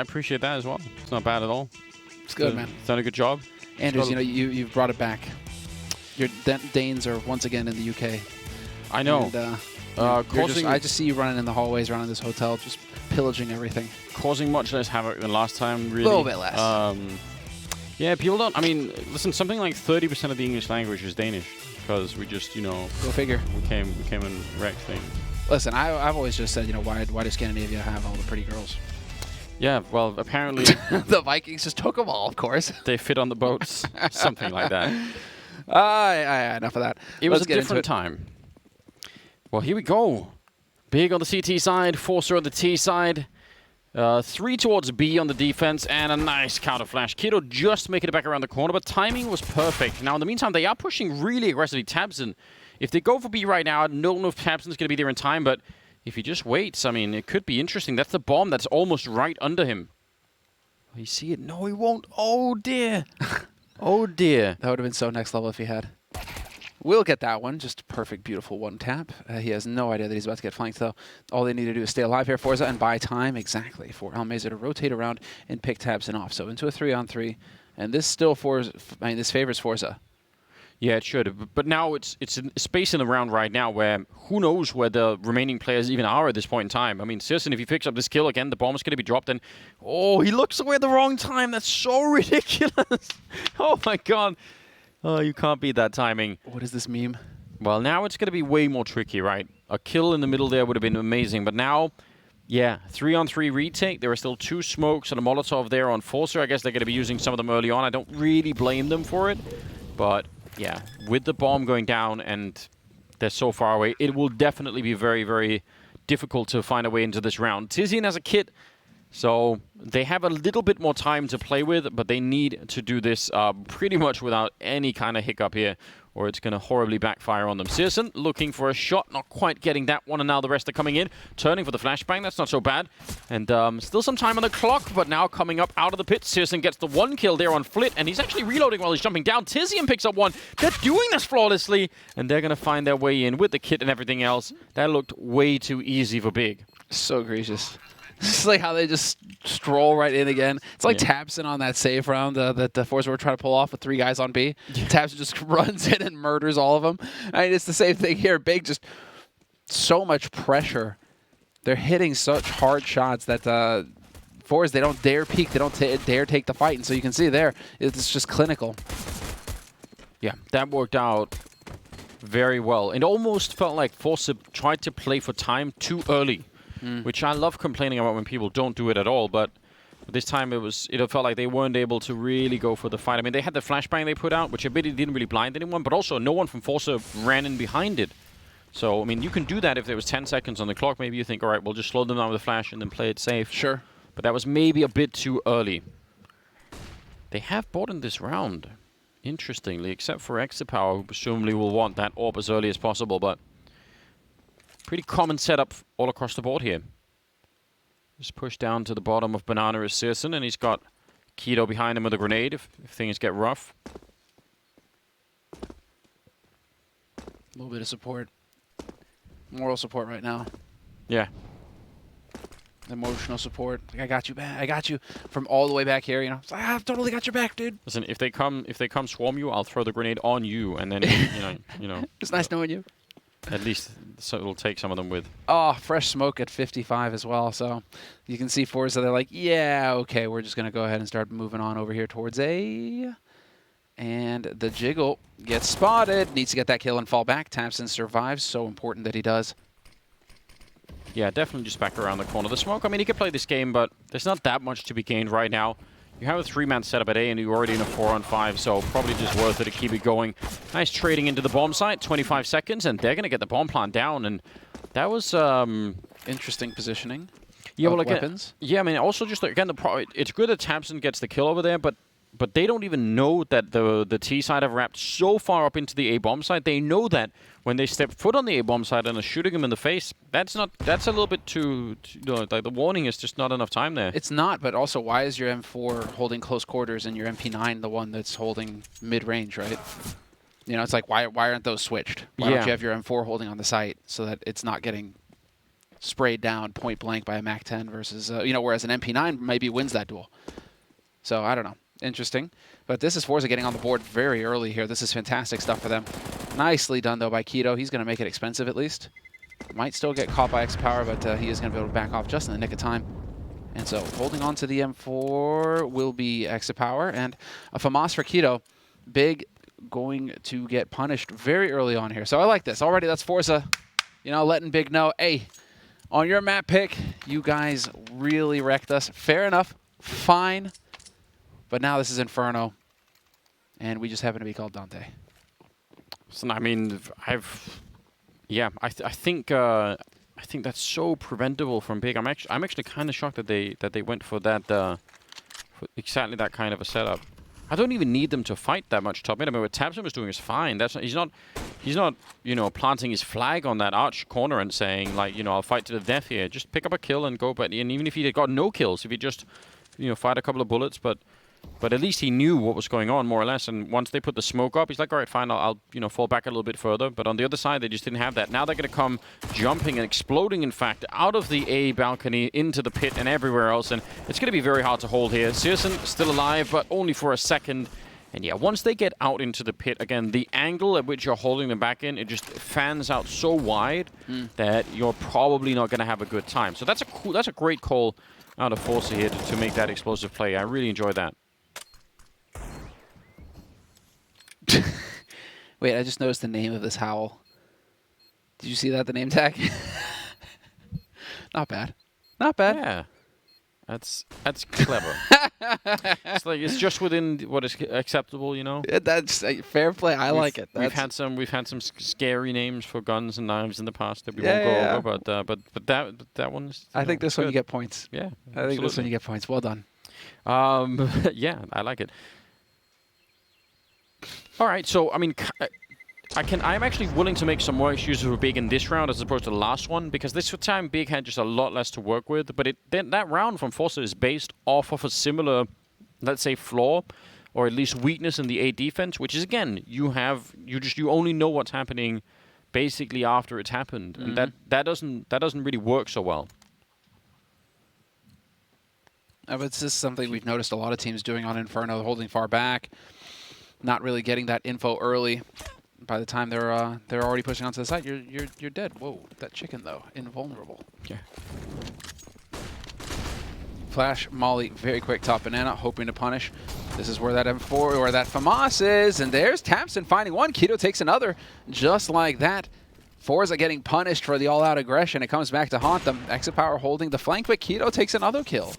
I appreciate that as well. It's not bad at all. It's good, man. Done a good job. Andrews, you know, you've brought it back. Your Danes are once again in the UK. I know. And, I just see you running in the hallways around this hotel, just pillaging everything. Causing much less havoc than last time, really. A little bit less. Yeah, people don't. I mean, listen, something like 30% of the English language is Danish because we just, you know. Go figure. We came and wrecked things. Listen, I've always just said, you know, why do Scandinavia have all the pretty girls? Yeah, well, apparently the Vikings just took them all, of course. They fit on the boats, something like that. Enough of that. It was a different time. Well, here we go. Big on the CT side, forZe on the T side. 3 towards B on the defense, and a nice counter flash. Kido just making it back around the corner, but timing was perfect. Now, in the meantime, they are pushing really aggressively. tabseN, if they go for B right now, I don't know if tabseN's going to be there in time, but if he just waits, I mean, it could be interesting. That's the bomb that's almost right under him. Will he see it? No, he won't. Oh, dear. Oh, dear. That would have been so next level if he had. We'll get that one. Just a perfect, beautiful one tap. He has no idea that he's about to get flanked, though. All they need to do is stay alive here, forZe, and buy time exactly for Almeza to rotate around and pick tabseN off. So into a 3-on-3, and this still this favors forZe. Yeah, it should. But now it's a space in the round right now where who knows where the remaining players even are at this point in time. I mean, C.R.A.E, if he picks up this kill again, the bomb is going to be dropped. And oh, he looks away at the wrong time. That's so ridiculous. Oh, my God. Oh, you can't beat that timing. What is this meme? Well, now it's going to be way more tricky, right? A kill in the middle there would have been amazing. But now, yeah, 3-on-3 retake. There are still 2 smokes and a Molotov there on forZe. I guess they're going to be using some of them early on. I don't really blame them for it. But yeah, with the bomb going down and they're so far away, it will definitely be very, very difficult to find a way into this round. Tizian has a kit, so they have a little bit more time to play with, but they need to do this pretty much without any kind of hiccup here, or it's going to horribly backfire on them. C.R.A.E looking for a shot, not quite getting that one, and now the rest are coming in. Turning for the flashbang, that's not so bad. And still some time on the clock, but now coming up out of the pit. C.R.A.E gets the 1 kill there on Flit, and he's actually reloading while he's jumping down. Tizian picks up 1. They're doing this flawlessly, and they're going to find their way in with the kit and everything else. That looked way too easy for Big. So gracious. It's like how they just stroll right in again. It's like tabseN on that save round that the forZe were trying to pull off with 3 guys on B. tabseN just runs in and murders all of them. I mean, it's the same thing here. Big, just so much pressure. They're hitting such hard shots that forZe, they don't dare peek. They don't dare take the fight. And so you can see there, it's just clinical. Yeah, that worked out very well. It almost felt like forZe tried to play for time too early. Which I love complaining about when people don't do it at all, but this time it felt like they weren't able to really go for the fight. I mean, they had the flashbang they put out, which I bet it didn't really blind anyone, but also no one from forZe ran in behind it. So, I mean, you can do that if there was 10 seconds on the clock. Maybe you think, all right, we'll just slow them down with a flash and then play it safe. Sure. But that was maybe a bit too early. They have bought in this round, interestingly, except for Exapower, who presumably will want that orb as early as possible, but pretty common setup all across the board here. Just push down to the bottom of Banana is C.R.A.E, and he's got Kido behind him with a grenade if things get rough. A little bit of support. Moral support right now. Yeah. Emotional support. Like, I got you back. I got you from all the way back here. You know, it's like, I've totally got your back, dude. Listen, if they come swarm you, I'll throw the grenade on you, and then you know. It's nice knowing you. At least so it'll take some of them with. Oh, fresh smoke at 55 as well. So you can see forZe, they're like, yeah, okay, we're just going to go ahead and start moving on over here towards A. And the Jiggle gets spotted. Needs to get that kill and fall back. tabseN survives. So important that he does. Yeah, definitely just back around the corner. The smoke, I mean, he could play this game, but there's not that much to be gained right now. You have a 3-man setup at A, and you're already in a 4-on-5, so probably just worth it to keep it going. Nice trading into the bomb site, 25 seconds, and they're going to get the bomb plant down, and that was interesting positioning. Yeah, well, again, weapons. Yeah, I mean, also just again, it's good that tabseN gets the kill over there, but they don't even know that the T side have wrapped so far up into the A bomb side. They know that when they step foot on the A bomb side and are shooting him in the face, that's a little bit too like the warning is just not enough time there. It's not, but also why is your M4 holding close quarters and your MP9 the one that's holding mid range, right? You know, it's like why aren't those switched? Why don't you have your M4 holding on the site so that it's not getting sprayed down point blank by a MAC-10 versus, you know, whereas an MP9 maybe wins that duel. So I don't know. Interesting. But this is forZe getting on the board very early here. This is fantastic stuff for them. Nicely done, though, by Keto. He's going to make it expensive at least. Might still get caught by X-Power, but he is going to be able to back off just in the nick of time. And so holding on to the M4 will be X-Power. And a FAMAS for Keto. Big going to get punished very early on here. So I like this. Already that's forZe, you know, letting Big know, hey, on your map pick, you guys really wrecked us. Fair enough. Fine. But now this is Inferno. And we just happen to be called Dante. So, I mean, I think that's so preventable from Big. I'm actually kind of shocked that they went for that for exactly that kind of a setup. I don't even need them to fight that much top mid. I mean, what tabseN was doing is fine. That's not, he's not you know, planting his flag on that arch corner and saying like, you know, I'll fight to the death here. Just pick up a kill and go. But and even if he had got no kills, if he just, you know, fired a couple of bullets, but at least he knew what was going on, more or less. And once they put the smoke up, he's like, all right, fine, I'll you know, fall back a little bit further. But on the other side, they just didn't have that. Now they're going to come jumping and exploding, in fact, out of the A balcony into the pit and everywhere else. And it's going to be very hard to hold here. C.R.A.E still alive, but only for a second. And yeah, once they get out into the pit, again, the angle at which you're holding them back in, it just fans out so wide that you're probably not going to have a good time. So that's a great call out of forZe here to make that explosive play. I really enjoy that. Wait, I just noticed the name of this howl. Did you see that, the name tag? Not bad. Not bad. Yeah. That's clever. It's like it's just within what is acceptable, you know. Yeah, that's fair play. I like it. We've had some scary names for guns and knives in the past that we won't go over, but that one is. I think this one you get points. Yeah, I think this one you get points. Well done. Yeah, I like it. All right, so I mean, I'm actually willing to make some more excuses for Big in this round as opposed to the last one, because this time Big had just a lot less to work with. But that round from forZe is based off of a similar, let's say, flaw, or at least weakness in the A defense, which is, again, you only know what's happening basically after it's happened, and that doesn't really work so well. But it's just something we've noticed a lot of teams doing on Inferno, holding far back, not really getting that info early. By the time they're already pushing onto the side, you're dead. Whoa, that chicken though, invulnerable. Yeah. Flash molly, very quick top banana, hoping to punish. This is where that M4 or that FAMAS is, and there's tabseN finding one. Keto takes another, just like that. forZe getting punished for the all-out aggression. It comes back to haunt them. X-Power holding the flank, but Keto takes another kill.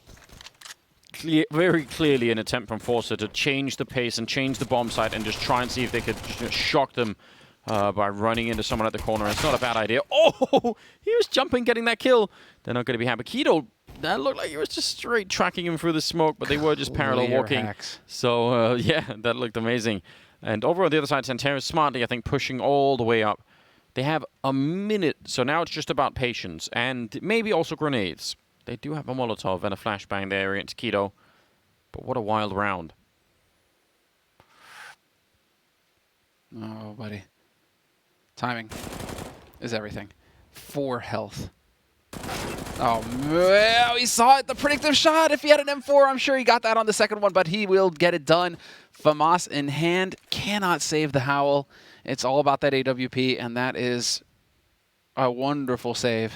Very clearly an attempt from forZe to change the pace and change the bomb site and just try and see if they could shock them by running into someone at the corner. It's not a bad idea. Oh, he was jumping, getting that kill. They're not going to be happy. Keto, that looked like he was just straight tracking him through the smoke, but they were just parallel walking. Hacks. So, yeah, that looked amazing. And over on the other side, Santeria smartly, I think, pushing all the way up. They have a minute, so now it's just about patience and maybe also grenades. They do have a Molotov and a flashbang there against Keto, but what a wild round. Oh, buddy. Timing is everything. 4 health. Oh, well, he saw it, the predictive shot. If he had an M4, I'm sure he got that on the second one, but he will get it done. FAMAS in hand, cannot save the Howl. It's all about that AWP, and that is a wonderful save.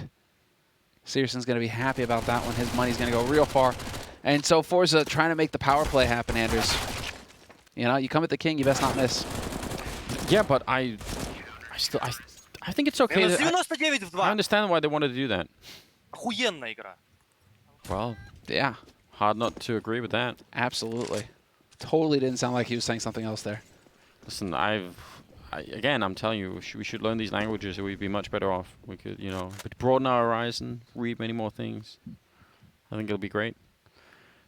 C.R.A.E's going to be happy about that one. His money's going to go real far. And so forZe trying to make the power play happen, Anders. You know, you come at the king, you best not miss. Yeah, but I think it's okay. I understand why they wanted to do that. Well, yeah. Hard not to agree with that. Absolutely. Totally didn't sound like he was saying something else there. Listen, again, I'm telling you, we should learn these languages, or we'd be much better off. We could, you know, broaden our horizon, read many more things. I think it'll be great.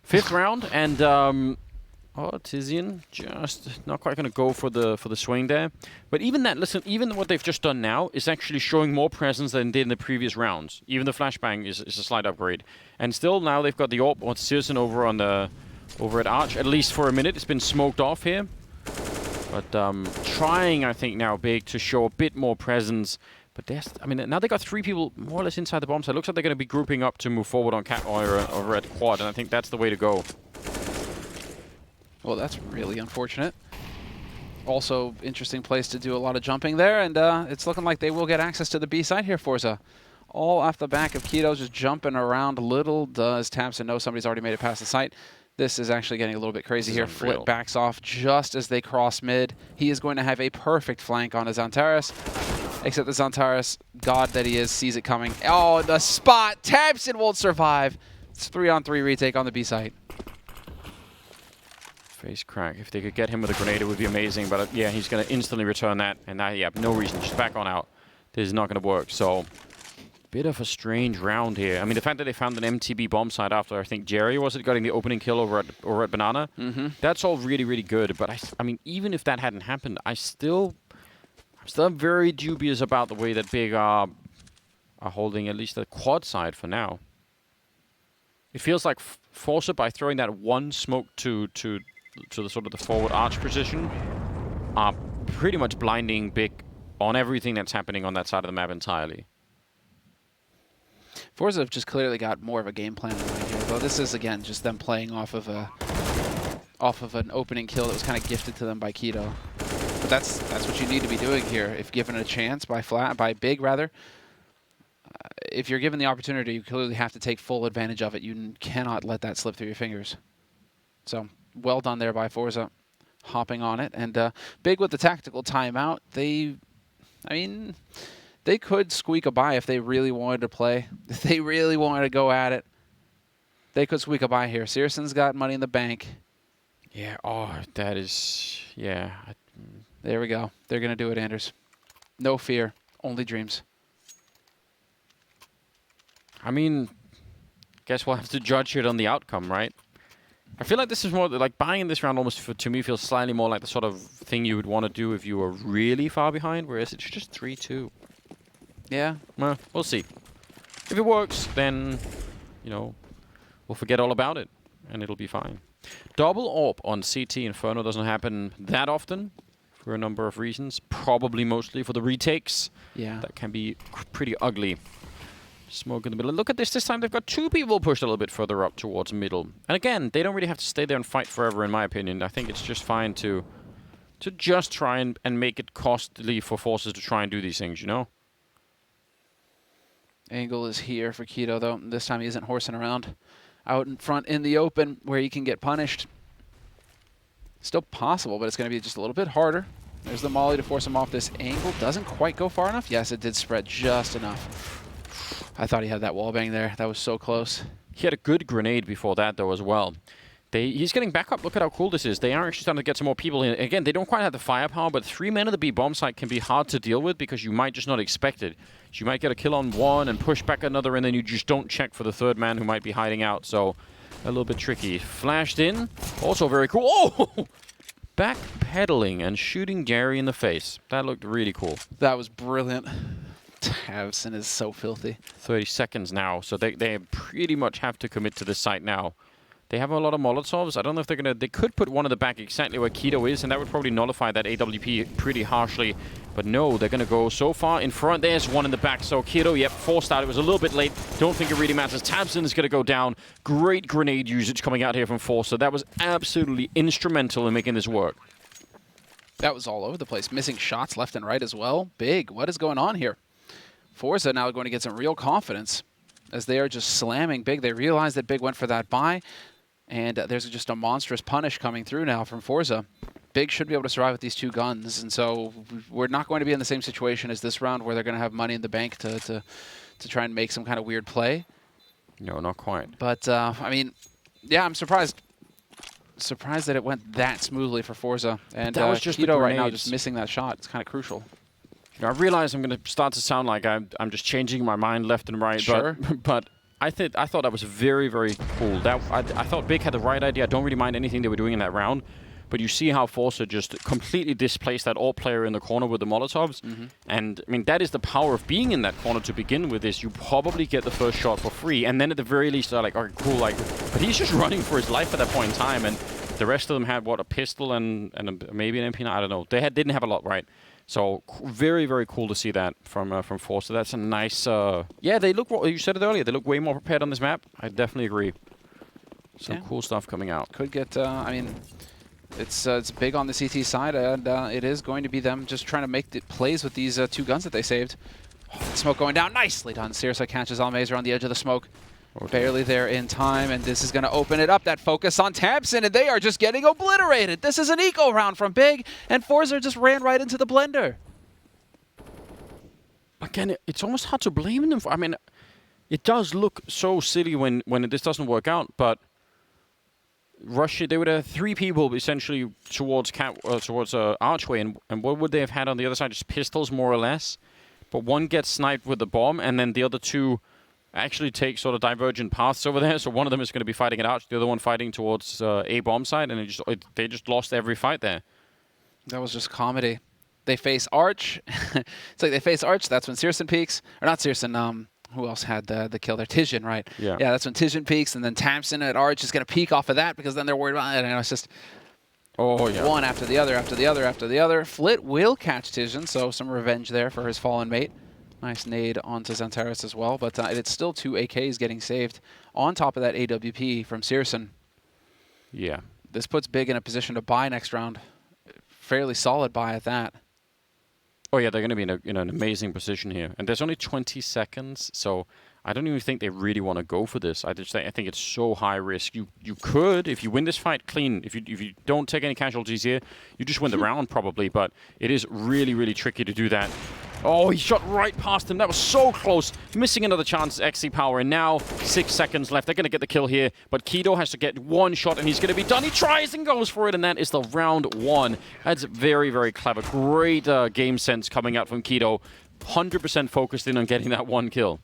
5th round, and Tizian just not quite going to go for the swing there. But even that, listen, even what they've just done now is actually showing more presence than they did in the previous rounds. Even the flashbang is a slight upgrade. And still, now they've got the AWP on C.R.A.E over at Arch, at least for a minute. It's been smoked off here. But trying, I think, now Big to show a bit more presence. But I mean, now they got 3 people more or less inside the bomb site. Looks like they're going to be grouping up to move forward on Cat or Red Quad, and I think that's the way to go. Well, that's really unfortunate. Also, interesting place to do a lot of jumping there, and it's looking like they will get access to the B side here, forZe. All off the back of k1to just jumping around. Little does tabseN know somebody's already made it past the site. This is actually getting a little bit crazy here. Flip backs off just as they cross mid. He is going to have a perfect flank on his Antares. Except the Antares, god that he is, sees it coming. Oh, the spot! tabseN won't survive. It's 3-on-3 retake on the B site. Face crack. If they could get him with a grenade, it would be amazing. But yeah, he's going to instantly return that. And now, yeah, no reason. Just back on out. This is not going to work. So, bit of a strange round here. I mean, the fact that they found an MTB bomb site after, I think, Jerry, was it, getting the opening kill over at Banana? That's all really, really good. But, I mean, even if that hadn't happened, I'm still very dubious about the way that Big are holding at least the quad side for now. It feels like forZe, by throwing that one smoke to the sort of the forward arch position, are pretty much blinding Big on everything that's happening on that side of the map entirely. forZe have just clearly got more of a game plan right here, though. This is, again, just them playing off of an opening kill that was kind of gifted to them by k1to. But that's what you need to be doing here. If given a chance by Big, rather. If you're given the opportunity, you clearly have to take full advantage of it. You cannot let that slip through your fingers. So, well done there by forZe, hopping on it. And Big with the tactical timeout. They could squeak a bye if they really wanted to play. If they really wanted to go at it, they could squeak a bye here. Searson's got money in the bank. Yeah, oh, that is... Yeah. There we go. They're going to do it, Anders. No fear. Only dreams. I mean, guess we'll have to judge it on the outcome, right? I feel like this is more like buying in this round almost to me feels slightly more like the sort of thing you would want to do if you were really far behind, whereas it's just 3-2. Yeah. Well, we'll see. If it works, then, you know, we'll forget all about it, and it'll be fine. Double AWP on CT Inferno doesn't happen that often for a number of reasons. Probably mostly for the retakes. Yeah. That can be pretty ugly. Smoke in the middle. And look at this. This time they've got 2 people pushed a little bit further up towards middle. And again, they don't really have to stay there and fight forever, in my opinion. I think it's just fine to just try and make it costly for forces to try and do these things, you know? Angle is here for k1to, though. This time he isn't horsing around out in front in the open where he can get punished. Still possible, but it's going to be just a little bit harder. There's the molly to force him off this angle. Doesn't quite go far enough. Yes, it did spread just enough. I thought he had that wallbang there. That was so close. He had a good grenade before that, though, as well. He's getting back up. Look at how cool this is. They are actually starting to get some more people in. Again, they don't quite have the firepower, but 3 men at the B bomb site can be hard to deal with because you might just not expect it. So you might get a kill on one and push back another, and then you just don't check for the 3rd man who might be hiding out. So a little bit tricky. Flashed in. Also very cool. Oh! Backpedaling and shooting Jerry in the face. That looked really cool. That was brilliant. tabseN is so filthy. 30 seconds now, so they pretty much have to commit to this site now. They have a lot of Molotovs. I don't know if they're going to... They could put one in the back exactly where k1to is, and that would probably nullify that AWP pretty harshly. But no, they're going to go so far in front. There's one in the back, so k1to, yep, forced out. It was a little bit late. Don't think it really matters. tabseN is going to go down. Great grenade usage coming out here from forZe. That was absolutely instrumental in making this work. That was all over the place. Missing shots left and right as well. Big. What is going on here? forZe now going to get some real confidence as they are just slamming Big. They realize that Big went for that buy, and there's just a monstrous punish coming through now from forZe. Big should be able to survive with these 2 guns, and so we're not going to be in the same situation as this round where they're going to have money in the bank to try and make some kind of weird play. No, not quite. But, I mean, yeah, I'm surprised. Surprised that it went that smoothly for forZe. And that was just k1to right now just missing that shot. It's kind of crucial. You know, I realize I'm going to start to sound like I'm just changing my mind left and right. Sure. But I thought that was very, very cool. I thought Big had the right idea. I don't really mind anything they were doing in that round. But you see how forZe just completely displaced that AWP player in the corner with the Molotovs. And, I mean, that is the power of being in that corner to begin with, is you probably get the first shot for free. And then at the very least, they're like, okay, cool. Like, but he's just running for his life at that point in time. And the rest of them had, what, a pistol and maybe an MP9? I don't know. They didn't have a lot, right? So very, very cool to see that from forZe. So that's a nice. Yeah, they look. You said it earlier. They look way more prepared on this map. I definitely agree. Some cool stuff coming out. Could get. I mean, it's big on the CT side, and it is going to be them just trying to make the plays with these 2 guns that they saved. Oh, smoke going down, nicely done. Seriously catches Almazer on the edge of the smoke. Okay. Barely there in time, and this is going to open it up. That focus on Tabson, and they are just getting obliterated. This is an eco round from Big, and forZe just ran right into the blender. Again, it's almost hard to blame them for. I mean, it does look so silly when this doesn't work out, but Russia, they would have 3 people essentially towards Archway, and what would they have had on the other side? Just pistols, more or less. But one gets sniped with the bomb, and then the other 2 actually take sort of divergent paths over there. So one of them is going to be fighting at Arch, the other one fighting towards A bomb side, and they just lost every fight there. That was just comedy. They face Arch. It's like they face Arch. That's when Searson peaks, or not Searson. Who else had the kill there? Tizian, right? Yeah. Yeah, that's when Tizian peaks, and then Tamsin at Arch is going to peek off of that because then they're worried about it. And it's just one after the other, after the other, after the other. Flit will catch Tizian, so some revenge there for his fallen mate. Nice nade onto Xantares as well, but it's still 2 AKs getting saved on top of that AWP from Searson. Yeah. This puts Big in a position to buy next round. Fairly solid buy at that. Oh yeah, they're going to be in an amazing position here. And there's only 20 seconds, so I don't even think they really want to go for this. I think it's so high risk. You could, if you win this fight clean, if you don't take any casualties here, you just win the round probably, but it is really, really tricky to do that. Oh, he shot right past him. That was so close. Missing another chance, XC Power, and now 6 seconds left. They're going to get the kill here, but Udoh has to get 1 shot, and he's going to be done. He tries and goes for it, and that is the round 1. That's very, very clever. Great game sense coming out from Udoh. 100% focused in on getting that 1 kill.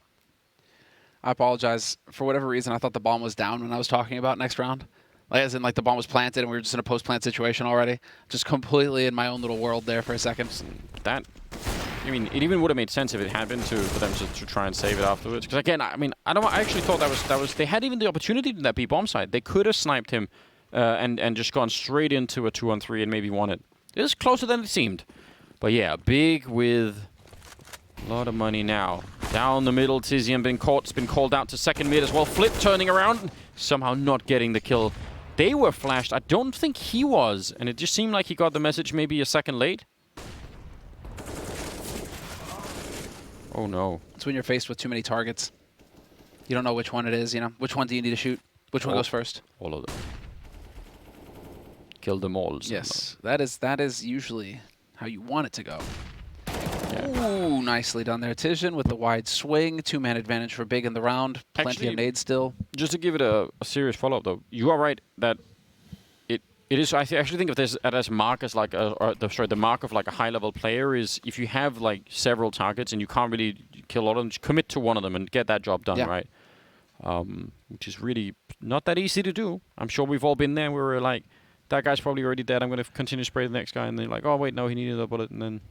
I apologize. For whatever reason, I thought the bomb was down when I was talking about next round. Like, as in, like, the bomb was planted, and we were just in a post-plant situation already. Just completely in my own little world there for a second. That... I mean, it even would have made sense if it had been for them to try and save it afterwards. Because again, I mean, I actually thought that was they had even the opportunity in that B bomb side. They could have sniped him and just gone straight into a 2-on-3 and maybe won it. It was closer than it seemed. But yeah, Big with a lot of money now. Down the middle, Tizian been caught. It's been called out to second mid as well. Flip turning around, somehow not getting the kill. They were flashed. I don't think he was, and it just seemed like he got the message maybe a second late. Oh no. It's when you're faced with too many targets. You don't know which one it is, you know? Which one do you need to shoot? Which one goes first? All of them. Kill them all. Yes. That is usually how you want it to go. Yeah. Ooh, nicely done there. Tizian with the wide swing. 2-man advantage for Big in the round. Plenty of nades still. Just to give it a serious follow-up, though, you are right that it is. I actually think of this as mark as like the mark of like a high-level player is if you have like several targets and you can't really kill all of them, just commit to one of them and get that job done, right? Which is really not that easy to do. I'm sure we've all been there. We were like, that guy's probably already dead. I'm going to continue to spray the next guy, and then you're like, oh wait, no, he needed a bullet, and then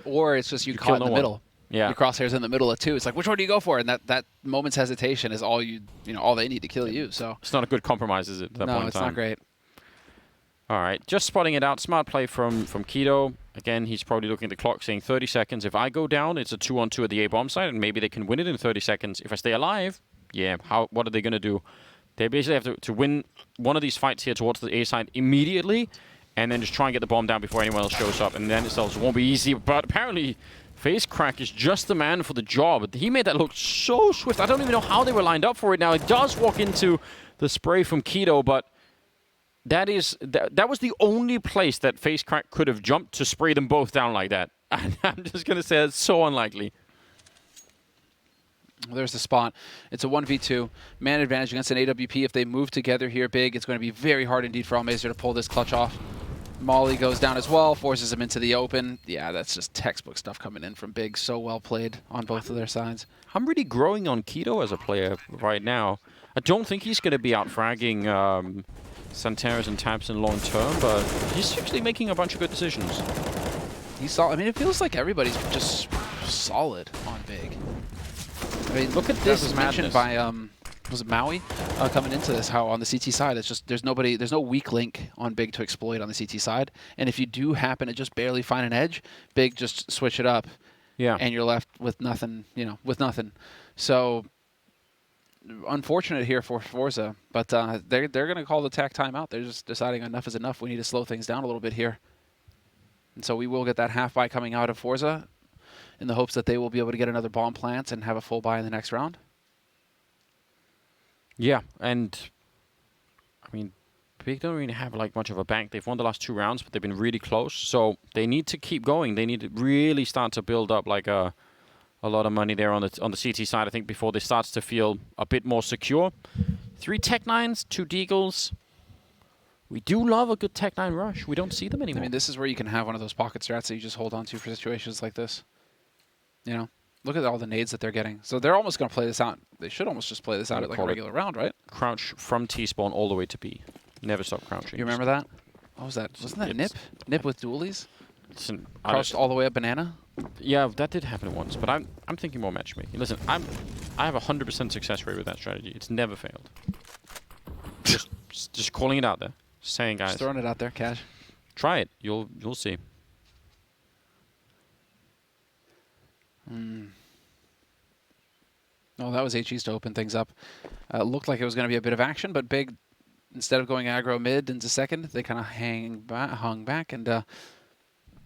Or it's just you caught in the middle. Yeah, your crosshairs in the middle of 2. It's like, which one do you go for? And that moment's hesitation is all all they need to kill you. So it's not a good compromise, is it? At that point in it's time? not great. All right, just spotting it out. Smart play from Udoh. Again, he's probably looking at the clock, saying 30 seconds. If I go down, it's a 2-on-2 at the A bomb site, and maybe they can win it in 30 seconds. If I stay alive, yeah, what are they going to do? They basically have to win one of these fights here towards the A side immediately, and then just try and get the bomb down before anyone else shows up. And then it won't be easy, but apparently FaceCrack is just the man for the job. He made that look so swift. I don't even know how they were lined up for it. Now, it does walk into the spray from Udoh, but that was the only place that FaceCrack could have jumped to spray them both down like that. I'm just going to say it's so unlikely. Well, there's the spot. It's a 1v2. Man advantage against an AWP. If they move together here big, it's going to be very hard indeed for Almazer to pull this clutch off. Molly goes down as well, forces him into the open. Yeah, that's just textbook stuff coming in from Big. So well played on both of their sides. I'm really growing on Udoh as a player right now. I don't think he's going to be out fragging Xantares and Tabson long term, but he's actually making a bunch of good decisions. He's solid. I mean, it feels like everybody's just solid on Big. I mean, look at this. That was mentioned by was it Maui coming into this, how on the CT side it's just there's no weak link on Big to exploit on the CT side, and if you do happen to just barely find an edge, Big just switch it up, and you're left with nothing, with nothing. So unfortunate here for forZe, but they're going to call the tack timeout. They're just deciding enough is enough. We need to slow things down a little bit here, and so we will get that half buy coming out of forZe in the hopes that they will be able to get another bomb plant and have a full buy in the next round. Yeah, and I mean, Big don't really have like much of a bank. They've won the last 2 rounds, but they've been really close. So they need to keep going. They need to really start to build up like a lot of money there on the CT side, I think, before this starts to feel a bit more secure. 3 Tech-9s, 2 Deagles. We do love a good Tech-9 rush. We don't see them anymore. I mean, this is where you can have one of those pocket strats that you just hold on to for situations like this. Look at all the nades that they're getting. So they're almost going to play this out. They should almost just play this out at like a regular round, right? Crouch from T-spawn all the way to B. Never stop crouching. You remember that? What was that? Wasn't that Nip? Nip with dualies? Listen, crouched all the way up banana? Yeah, that did happen once, but I'm thinking more matchmaking. Listen, I have a 100% success rate with that strategy. It's never failed. just calling it out there. Just saying, guys. Just throwing it out there, Cash. Try it. You'll see. Oh, that was HE's to open things up. Looked like it was going to be a bit of action, but Big, instead of going aggro mid into second, they kind of hung back, and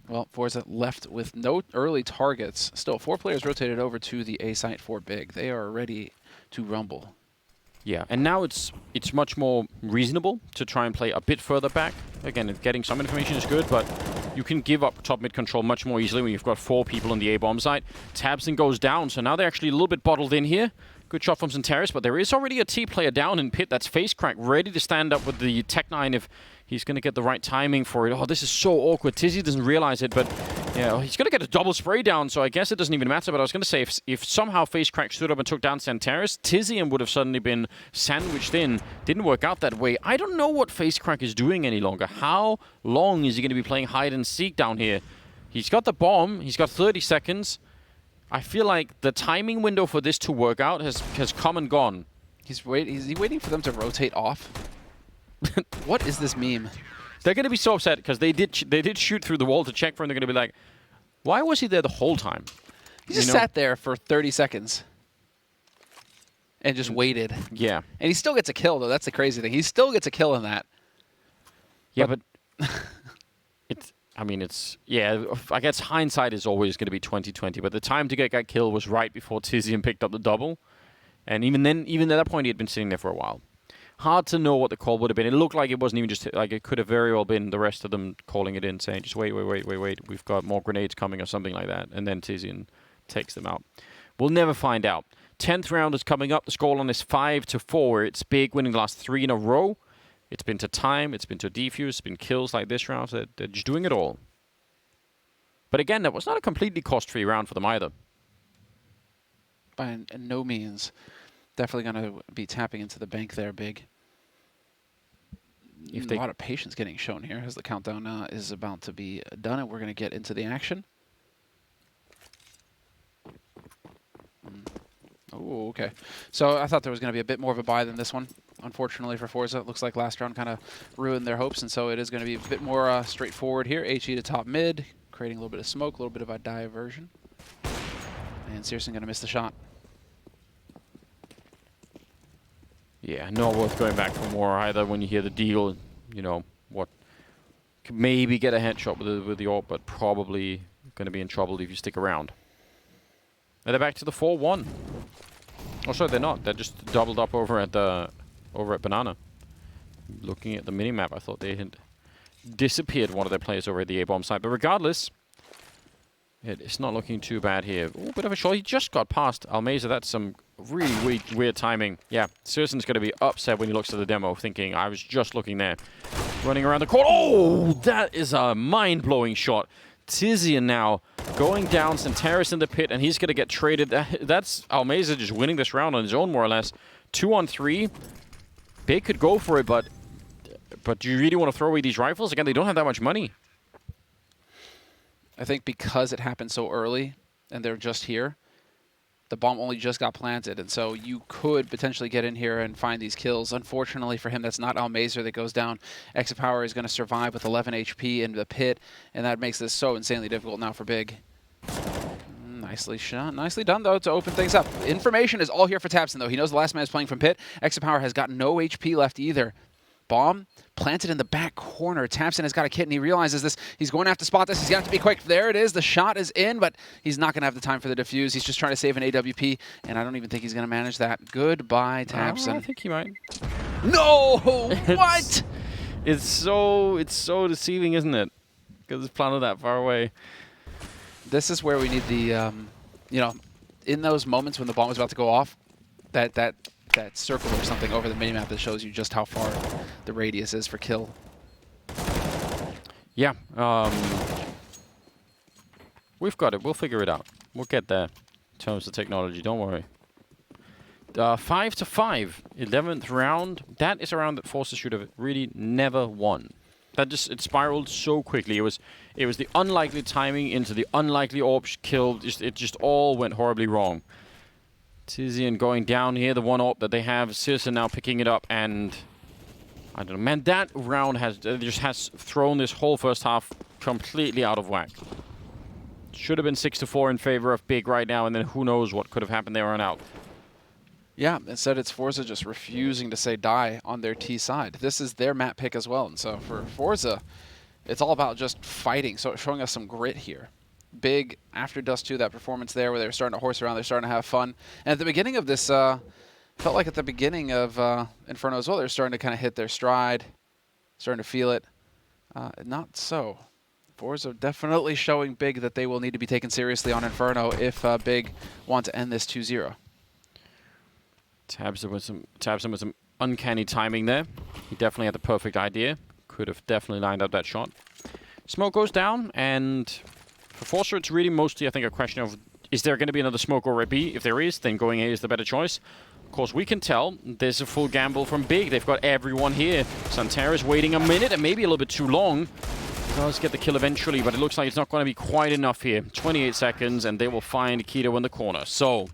well, forZe left with no early targets. Still, 4 players rotated over to the A site for Big. They are ready to rumble. Yeah, and now it's much more reasonable to try and play a bit further back. Again, getting some information is good, but you can give up top mid control much more easily when you've got 4 people on the A-bomb site. tabseN goes down, so now they're actually a little bit bottled in here. Good shot from Xantares, but there is already a T player down in pit. That's FaceCrack, ready to stand up with the Tech-9 if he's going to get the right timing for it. Oh, this is so awkward. Tizzy doesn't realize it, but yeah, he's going to get a double spray down, so I guess it doesn't even matter. But I was going to say, if somehow FaceCrack stood up and took down Xantares, Tizian would have suddenly been sandwiched in. Didn't work out that way. I don't know what FaceCrack is doing any longer. How long is he going to be playing hide and seek down here? He's got the bomb. He's got 30 seconds. I feel like the timing window for this to work out has come and gone. Is he waiting for them to rotate off? What is this meme? They're going to be so upset because they did shoot through the wall to check for him. They're going to be like, why was he there the whole time? He just sat there for 30 seconds and just waited. Yeah. And he still gets a kill, though. That's the crazy thing. He still gets a kill in that. Yeah, but yeah, I guess hindsight is always going to be 20/20, but the time to get that kill was right before Tizian picked up the double. And even at that point, he had been sitting there for a while. Hard to know what the call would have been. It looked like it wasn't even just, like, it could have very well been the rest of them calling it in, saying, just wait, we've got more grenades coming or something like that. And then Tizian takes them out. We'll never find out. 10th round is coming up. The scoreline is 5-4. It's Big winning the last 3 in a row. It's been to time, it's been to defuse, it's been kills like this round. So they're just doing it all. But again, that was not a completely cost-free round for them either. By no means. Definitely going to be tapping into the bank there, Big. A lot of patience getting shown here as the countdown is about to be done, and we're going to get into the action. Oh, okay. So I thought there was going to be a bit more of a buy than this one. Unfortunately for forZe, it looks like last round kind of ruined their hopes, and so it is going to be a bit more straightforward here. HE to top mid, creating a little bit of smoke, a little bit of a diversion. And Searson going to miss the shot. Yeah, not worth going back for more either when you hear the deal. You know, what? Could maybe get a headshot with the AWP, but probably going to be in trouble if you stick around. And they're back to the 4-1. Oh, sorry, they're not. They're just doubled up over at Banana. Looking at the minimap, I thought they had disappeared one of their players over at the A-bomb side. But regardless, it's not looking too bad here. Ooh, bit of a shot. He just got past Almeza. That's some really weird timing. Yeah, Searson's going to be upset when he looks at the demo, thinking, I was just looking there. Running around the corner. Oh, that is a mind-blowing shot. Tizian now going down, Xantares in the pit, and he's going to get traded. That's Almeza just winning this round on his own, more or less. 2-on-3. Big could go for it, but do you really want to throw away these rifles? Again, they don't have that much money. I think because it happened so early, and they're just here, The bomb only just got planted, and so you could potentially get in here and find these kills. Unfortunately for him, that's not Almazer that goes down. Exit Power is going to survive with 11 HP in the pit, and that makes this so insanely difficult now for Big. Nicely shot. Nicely done, though, to open things up. Information is all here for tabseN, though. He knows the last man is playing from pit. Exit Power has got no HP left either. Bomb planted in the back corner. tabseN has got a kit, and he realizes this. He's going to have to spot this. He's going to have to be quick. There it is. The shot is in, but he's not going to have the time for the defuse. He's just trying to save an AWP, and I don't even think he's going to manage that. Goodbye, tabseN. I think he might. No! What? It's so deceiving, isn't it? Because it's planted that far away. This is where we need the, you know, in those moments when the bomb is about to go off, that circle or something over the minimap that shows you just how far the radius is for kill. Yeah. We've got it. We'll figure it out. We'll get there in terms of technology. Don't worry. 5-5. 11th round. That is a round that forZe should have really never won. That just, it spiraled so quickly. It was the unlikely timing into the unlikely AWP kill. It just all went horribly wrong. Tizian going down here, the one AWP that they have. C.R.A.E now picking it up, and I don't know, man, that round has thrown this whole first half completely out of whack. Should have been 6-4 in favor of Big right now, and then who knows what could have happened there on out. Yeah, instead it's forZe just refusing to say die on their T side. This is their map pick as well, and so for forZe, it's all about just fighting, so showing us some grit here. Big, after Dust 2, that performance there where they're starting to horse around, they're starting to have fun. And at the beginning of this, felt like at the beginning of Inferno as well, they're starting to kind of hit their stride, starting to feel it. Not so. forZe definitely showing Big that they will need to be taken seriously on Inferno if Big want to end this 2-0. tabseN with some uncanny timing there. He definitely had the perfect idea. Could have definitely lined up that shot. Smoke goes down, and for forZe, it's really mostly, I think, a question of, is there going to be another smoke or a B? If there is, then going A is the better choice. Of course, we can tell there's a full gamble from Big. They've got everyone here. Santera's waiting a minute, and maybe a little bit too long. Does get the kill eventually, but it looks like it's not going to be quite enough here. 28 seconds, and they will find Udoh in the corner. So,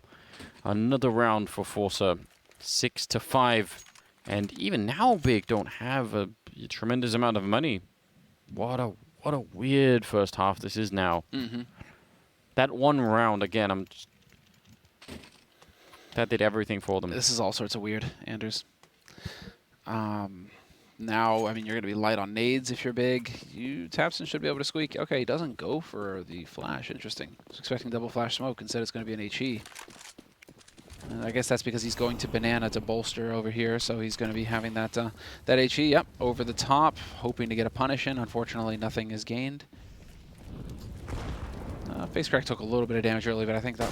another round for forZe. 6-5. And even now, Big don't have a tremendous amount of money. What a weird first half this is now. That one round, again, that did everything for them. This is all sorts of weird, Anders. Now, I mean, you're going to be light on nades if you're Big. tabseN should be able to squeak. Okay, he doesn't go for the flash. Interesting. I was expecting double flash smoke. Instead, it's going to be an HE. And I guess that's because he's going to banana to bolster over here, so he's going to be having that HE. Yep, over the top, hoping to get a punish in. Unfortunately, nothing is gained. Face crack took a little bit of damage early, but I think that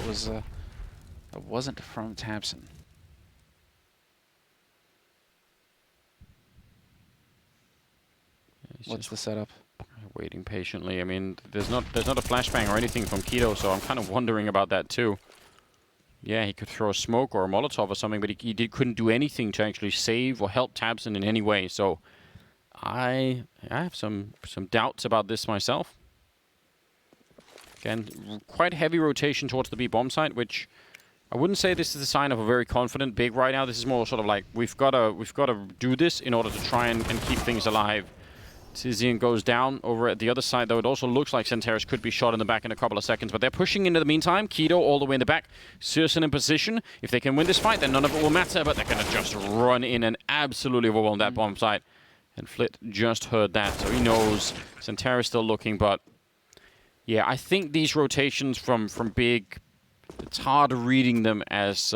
wasn't from tabseN. What's the setup? Waiting patiently. I mean, there's not a flashbang or anything from Udoh, so I'm kind of wondering about that too. Yeah, he could throw a smoke or a Molotov or something, but he couldn't do anything to actually save or help tabseN in any way. So I have some doubts about this myself. Again, quite heavy rotation towards the B bomb site, which I wouldn't say this is a sign of a very confident Big right now. This is more sort of like we've got to do this in order to try and keep things alive. Tizian goes down over at the other side, though it also looks like Santera's could be shot in the back in a couple of seconds, but they're pushing into the meantime. Udoh all the way in the back. C.R.A.E in position. If they can win this fight, then none of it will matter, but they're going to just run in and absolutely overwhelm that bomb site. And Flit just heard that, so he knows Santera's still looking, but yeah, I think these rotations from Big, it's hard reading them as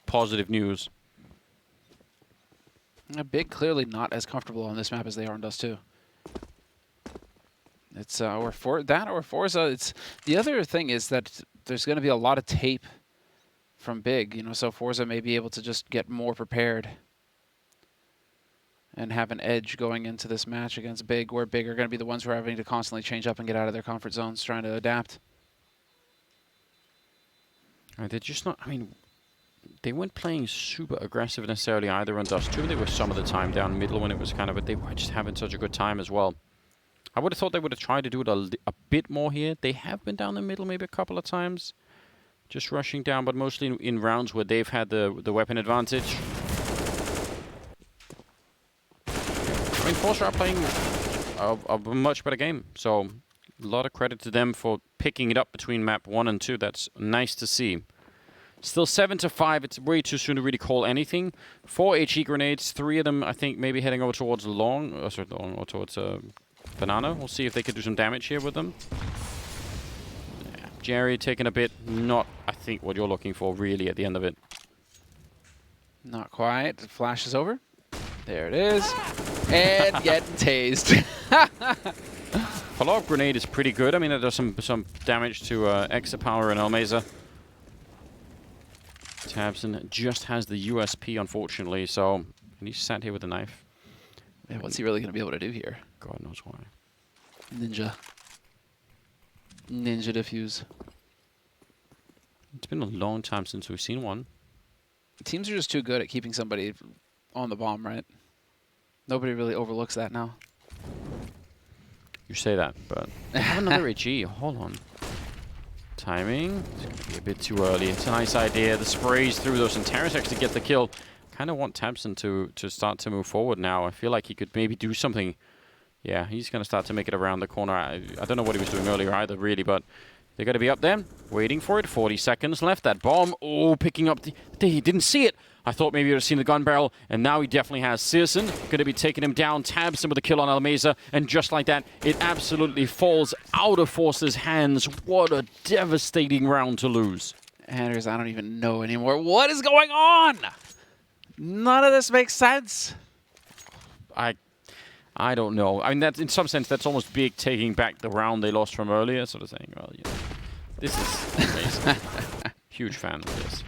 positive news. Big clearly not as comfortable on this map as they are on Dust 2. It's or forZe. It's the other thing is that there's going to be a lot of tape from Big, you know, so forZe may be able to just get more prepared and have an edge going into this match against Big, where Big are going to be the ones who are having to constantly change up and get out of their comfort zones, trying to adapt. They're just not. I mean, they weren't playing super aggressive necessarily either on Dust 2. They were some of the time down middle when it was kind of, but they were just having such a good time as well. I would have thought they would have tried to do it a bit more here. They have been down the middle maybe a couple of times. just rushing down, but mostly in rounds where they've had the weapon advantage. I mean, forZe are playing a much better game, so a lot of credit to them for picking it up between map 1 and 2. That's nice to see. Still 7-5. It's way too soon to really call anything. 4 HE grenades, 3 of them, I think, maybe heading over towards long, or towards banana. We'll see if they could do some damage here with them. Yeah. Jerry taking a bit, not, I think, what you're looking for, really, at the end of it. Not quite. The flash is over. There it is. And getting tased. Follow-up grenade is pretty good. I mean, it does some damage to Exapower and Almeza. Tabson just has the USP, unfortunately, so he's sat here with a knife. Man, what's he really going to be able to do here? God knows why. Ninja defuse. It's been a long time since we've seen one. Teams are just too good at keeping somebody on the bomb, right? Nobody really overlooks that now. You say that, but they have another HE. Hold on. Timing. It's going to be a bit too early. It's a nice idea. The sprays through those, and Terrace actually get the kill. Kind of want Tabson to start to move forward now. I feel like he could maybe do something. Yeah, he's going to start to make it around the corner. I don't know what he was doing earlier either, really, but they're going to be up there, waiting for it. 40 seconds left. That bomb, oh, picking up he didn't see it. I thought maybe he would have seen the gun barrel, and now he definitely has. Searson going to be taking him down. Tabson with the kill on Almeza, and just like that, it absolutely falls out of forZe's hands. What a devastating round to lose. Anders, I don't even know anymore. What is going on? None of this makes sense. I don't know. I mean, that in some sense, that's almost big, taking back the round they lost from earlier, sort of saying, well, you know, this is amazing. Huge fan of this.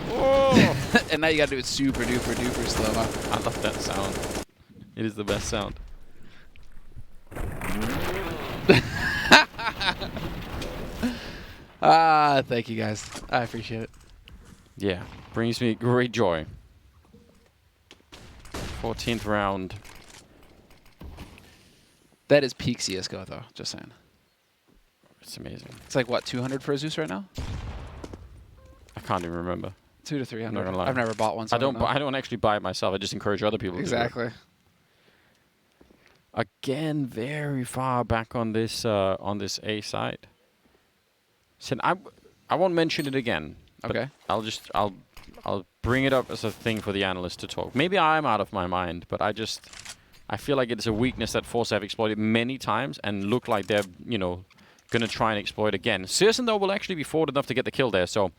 Whoa. And now you gotta do it super duper duper slow, huh? I love that sound. It is the best sound. Thank you guys. I appreciate it. Yeah, brings me great joy. 14th round. That is peak CSGO though, just saying. It's amazing. It's like what, 200 for a Zeus right now? I can't even remember. 200 to 300. Not gonna lie. I've never bought one. So I don't actually buy it myself. I just encourage other people to do it. Exactly. Again, very far back on this A side. So I won't mention it again. Okay. I'll bring it up as a thing for the analyst to talk. Maybe I'm out of my mind, but I feel like it's a weakness that forZe have exploited many times and look like they're, you know, gonna try and exploit again. Searson though will actually be forward enough to get the kill there, so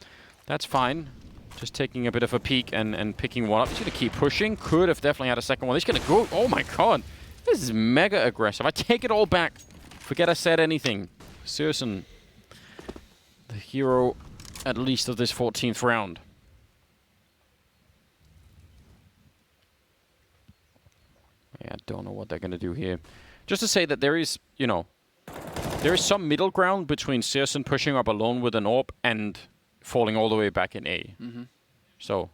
that's fine. Just taking a bit of a peek and picking one up. He's gonna keep pushing. Could have definitely had a second one. He's gonna go. Oh my god, this is mega aggressive. I take it all back. Forget I said anything. Searson, the hero, at least of this 14th round. Yeah, I don't know what they're going to do here. Just to say that there is, you know, there is some middle ground between Searson pushing up alone with an AWP and falling all the way back in A. Mm-hmm. So,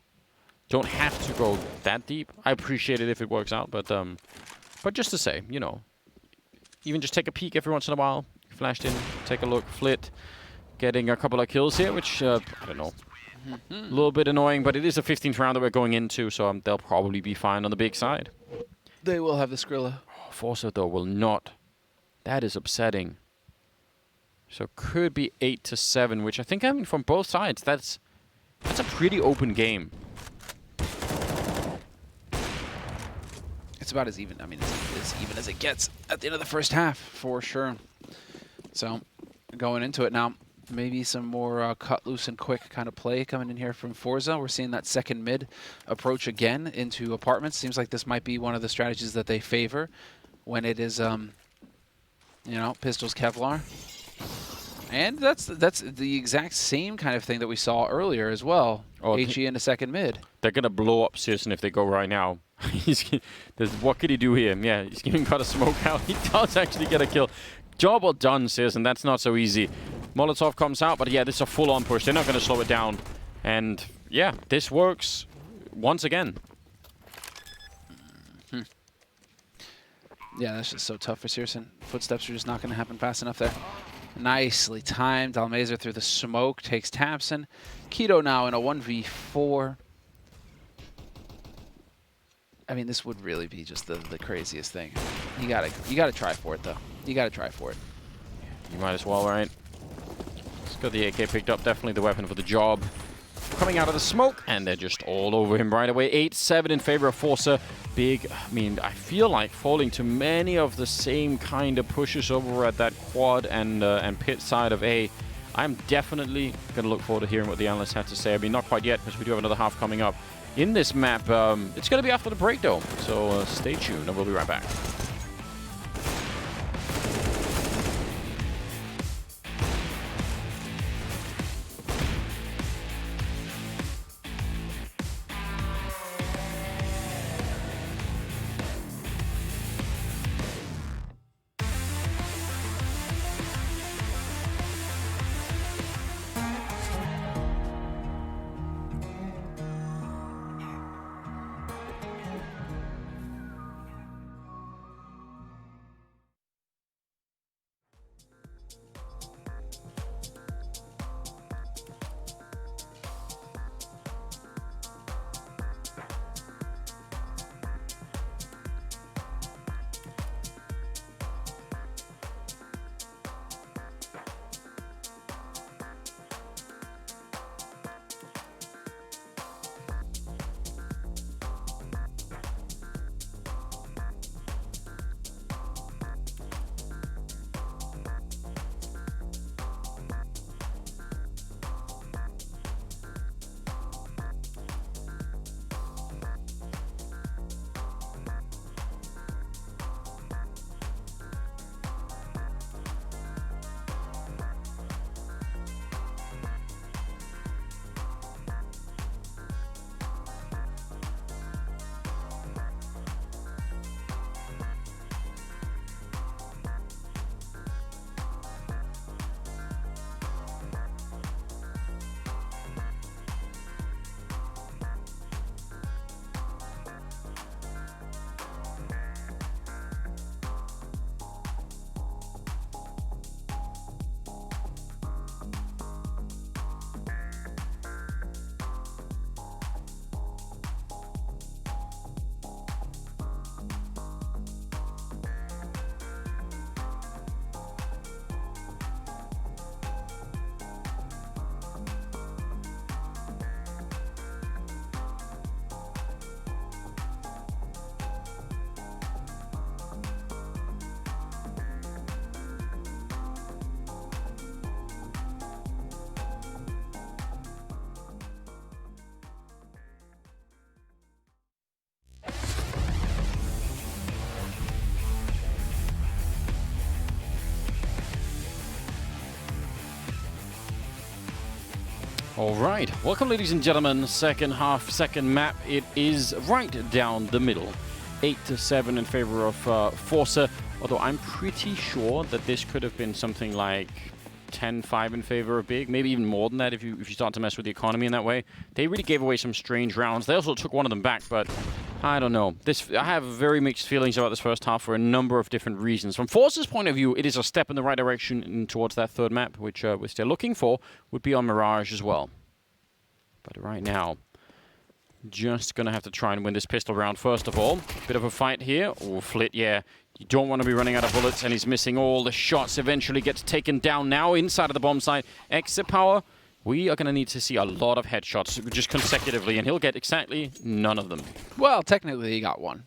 don't have to go that deep. I appreciate it if it works out, but just to say, you know, even just take a peek every once in a while. Flashed in, take a look, flit. Getting a couple of kills here, which, I don't know, a little bit annoying, but it is a 15th round that we're going into, so they'll probably be fine on the big side. They will have the Skrilla. Oh, forZe, though, will not. That is upsetting. So could be 8-7, which I think, I mean, from both sides, that's a pretty open game. It's about as even. I mean, it's as even as it gets at the end of the first half, for sure. So, going into it now, maybe some more cut loose and quick kind of play coming in here from forZe. We're seeing that second mid approach again into apartments. Seems like this might be one of the strategies that they favor when it is, you know, pistols Kevlar. And that's the exact same kind of thing that we saw earlier as well. Oh, HE in the second mid. They're going to blow up Searson if they go right now. What could he do here? Yeah, he's even got a smoke out. He does actually get a kill. Job well done, Searson. That's not so easy. Molotov comes out, but yeah, this is a full-on push. They're not going to slow it down. And yeah, this works once again. Yeah, that's just so tough for Searson. Footsteps are just not going to happen fast enough there. Nicely timed. Almazer through the smoke takes Tabson. Udoh now in a 1v4. I mean, this would really be just the craziest thing. You gotta try for it though. You gotta try for it. You might as well, right? He's got the AK picked up. Definitely the weapon for the job. Coming out of the smoke, and they're just all over him right away. 8-7 in favor of forZe. Big, I mean, I feel like falling to many of the same kind of pushes over at that quad and pit side of A. I'm definitely going to look forward to hearing what the analysts have to say. I mean, not quite yet, because we do have another half coming up in this map. It's going to be after the break, though, so stay tuned, and we'll be right back. All right, welcome ladies and gentlemen. Second half, second map. It is right down the middle. 8-7 in favor of forZe, although I'm pretty sure that this could have been something like 10-5 in favor of Big, maybe even more than that if you start to mess with the economy in that way. They really gave away some strange rounds. They also took one of them back, but I don't know. I have very mixed feelings about this first half for a number of different reasons. From forZe's point of view, it is a step in the right direction towards that third map, which they're looking for, would be on Mirage as well. But right now, just going to have to try and win this pistol round first of all. Bit of a fight here. Oh, Flit, yeah. You don't want to be running out of bullets, and he's missing all the shots. Eventually gets taken down now inside of the bomb site. Exit power. We are going to need to see a lot of headshots just consecutively, and he'll get exactly none of them. Well, technically he got one.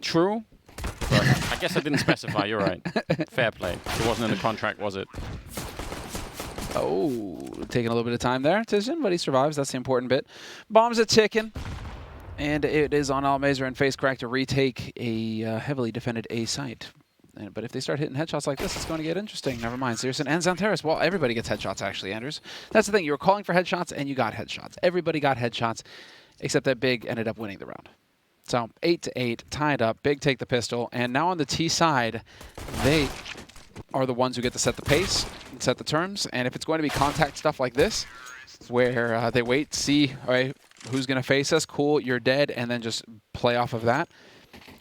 True. But I guess I didn't specify. You're right. Fair play. It wasn't in the contract, was it? Oh, taking a little bit of time there, Tizian, but he survives. That's the important bit. Bombs are ticking. And it is on Almazer and FaceCrack to retake a heavily defended A site. But if they start hitting headshots like this, it's going to get interesting. Never mind. Searson and Xantares. Well, everybody gets headshots, actually, Anders. That's the thing. You were calling for headshots, and you got headshots. Everybody got headshots, except that Big ended up winning the round. So 8-8, tied up. Big take the pistol. And now on the T side, they are the ones who get to set the pace and set the terms. And if it's going to be contact stuff like this, where they wait, see, all right, who's going to face us, cool, you're dead, and then just play off of that,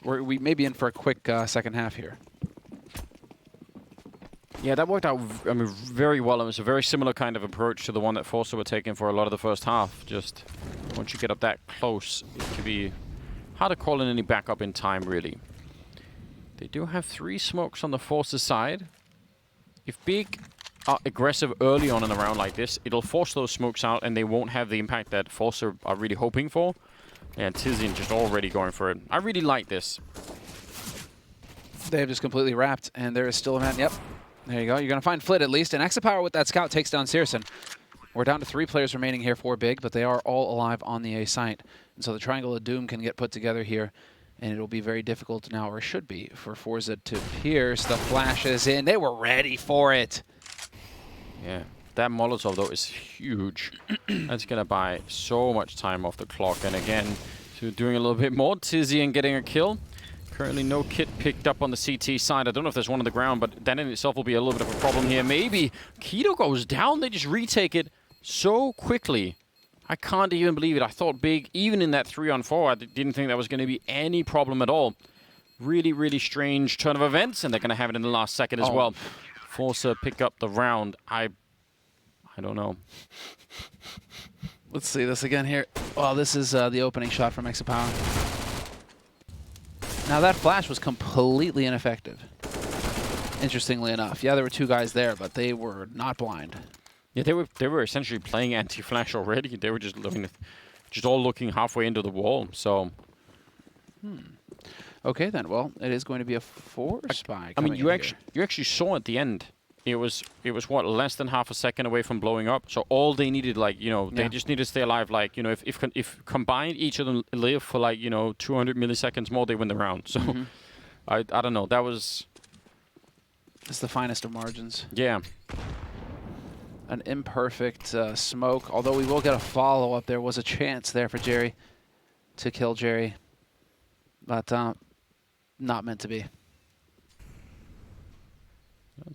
we may be in for a quick second half here. Yeah, that worked out very well. It was a very similar kind of approach to the one that forZe were taking for a lot of the first half. Just once you get up that close, it can be hard to call in any backup in time, really. They do have 3 smokes on the forZe side. If Big are aggressive early on in a round like this, it'll force those smokes out and they won't have the impact that forZe are really hoping for. And Tizian just already going for it. I really like this. They have just completely wrapped, and there is still a man. Yep. There you go. You're going to find Flit at least. And Exapower with that scout takes down Searson. We're down to 3 players remaining here for Big, but they are all alive on the A site. And so the Triangle of Doom can get put together here. And it'll be very difficult now, or should be, for forZe to pierce. The flashes in. They were ready for it. Yeah. That Molotov, though, is huge. That's going to buy so much time off the clock. And again, so doing a little bit more. Tizian getting a kill. Currently no kit picked up on the CT side. I don't know if there's one on the ground, but that in itself will be a little bit of a problem here. Maybe Udoh goes down. They just retake it so quickly. I can't even believe it. I thought Big, even in that 3-on-4, I didn't think that was going to be any problem at all. Really, really strange turn of events, and they're going to have it in the last second as well. forZe pick up the round. I don't know. Let's see this again here. Well, this is the opening shot from Exapower. Now that flash was completely ineffective. Interestingly enough. Yeah, there were 2 guys there, but they were not blind. Yeah, they were essentially playing anti-flash already. They were just all looking halfway into the wall. So, okay then. Well, it is going to be a 4 spy. I mean, you actually saw at the end. It was what, less than half a second away from blowing up. So all they needed, like, you know, they just need to stay alive. Like, you know, if combined each of them live for, like, you know, 200 milliseconds more, they win the round. So I don't know. That was, it's the finest of margins. Yeah. An imperfect smoke. Although we will get a follow-up. There was a chance there for Jerry to kill Jerry. But not meant to be.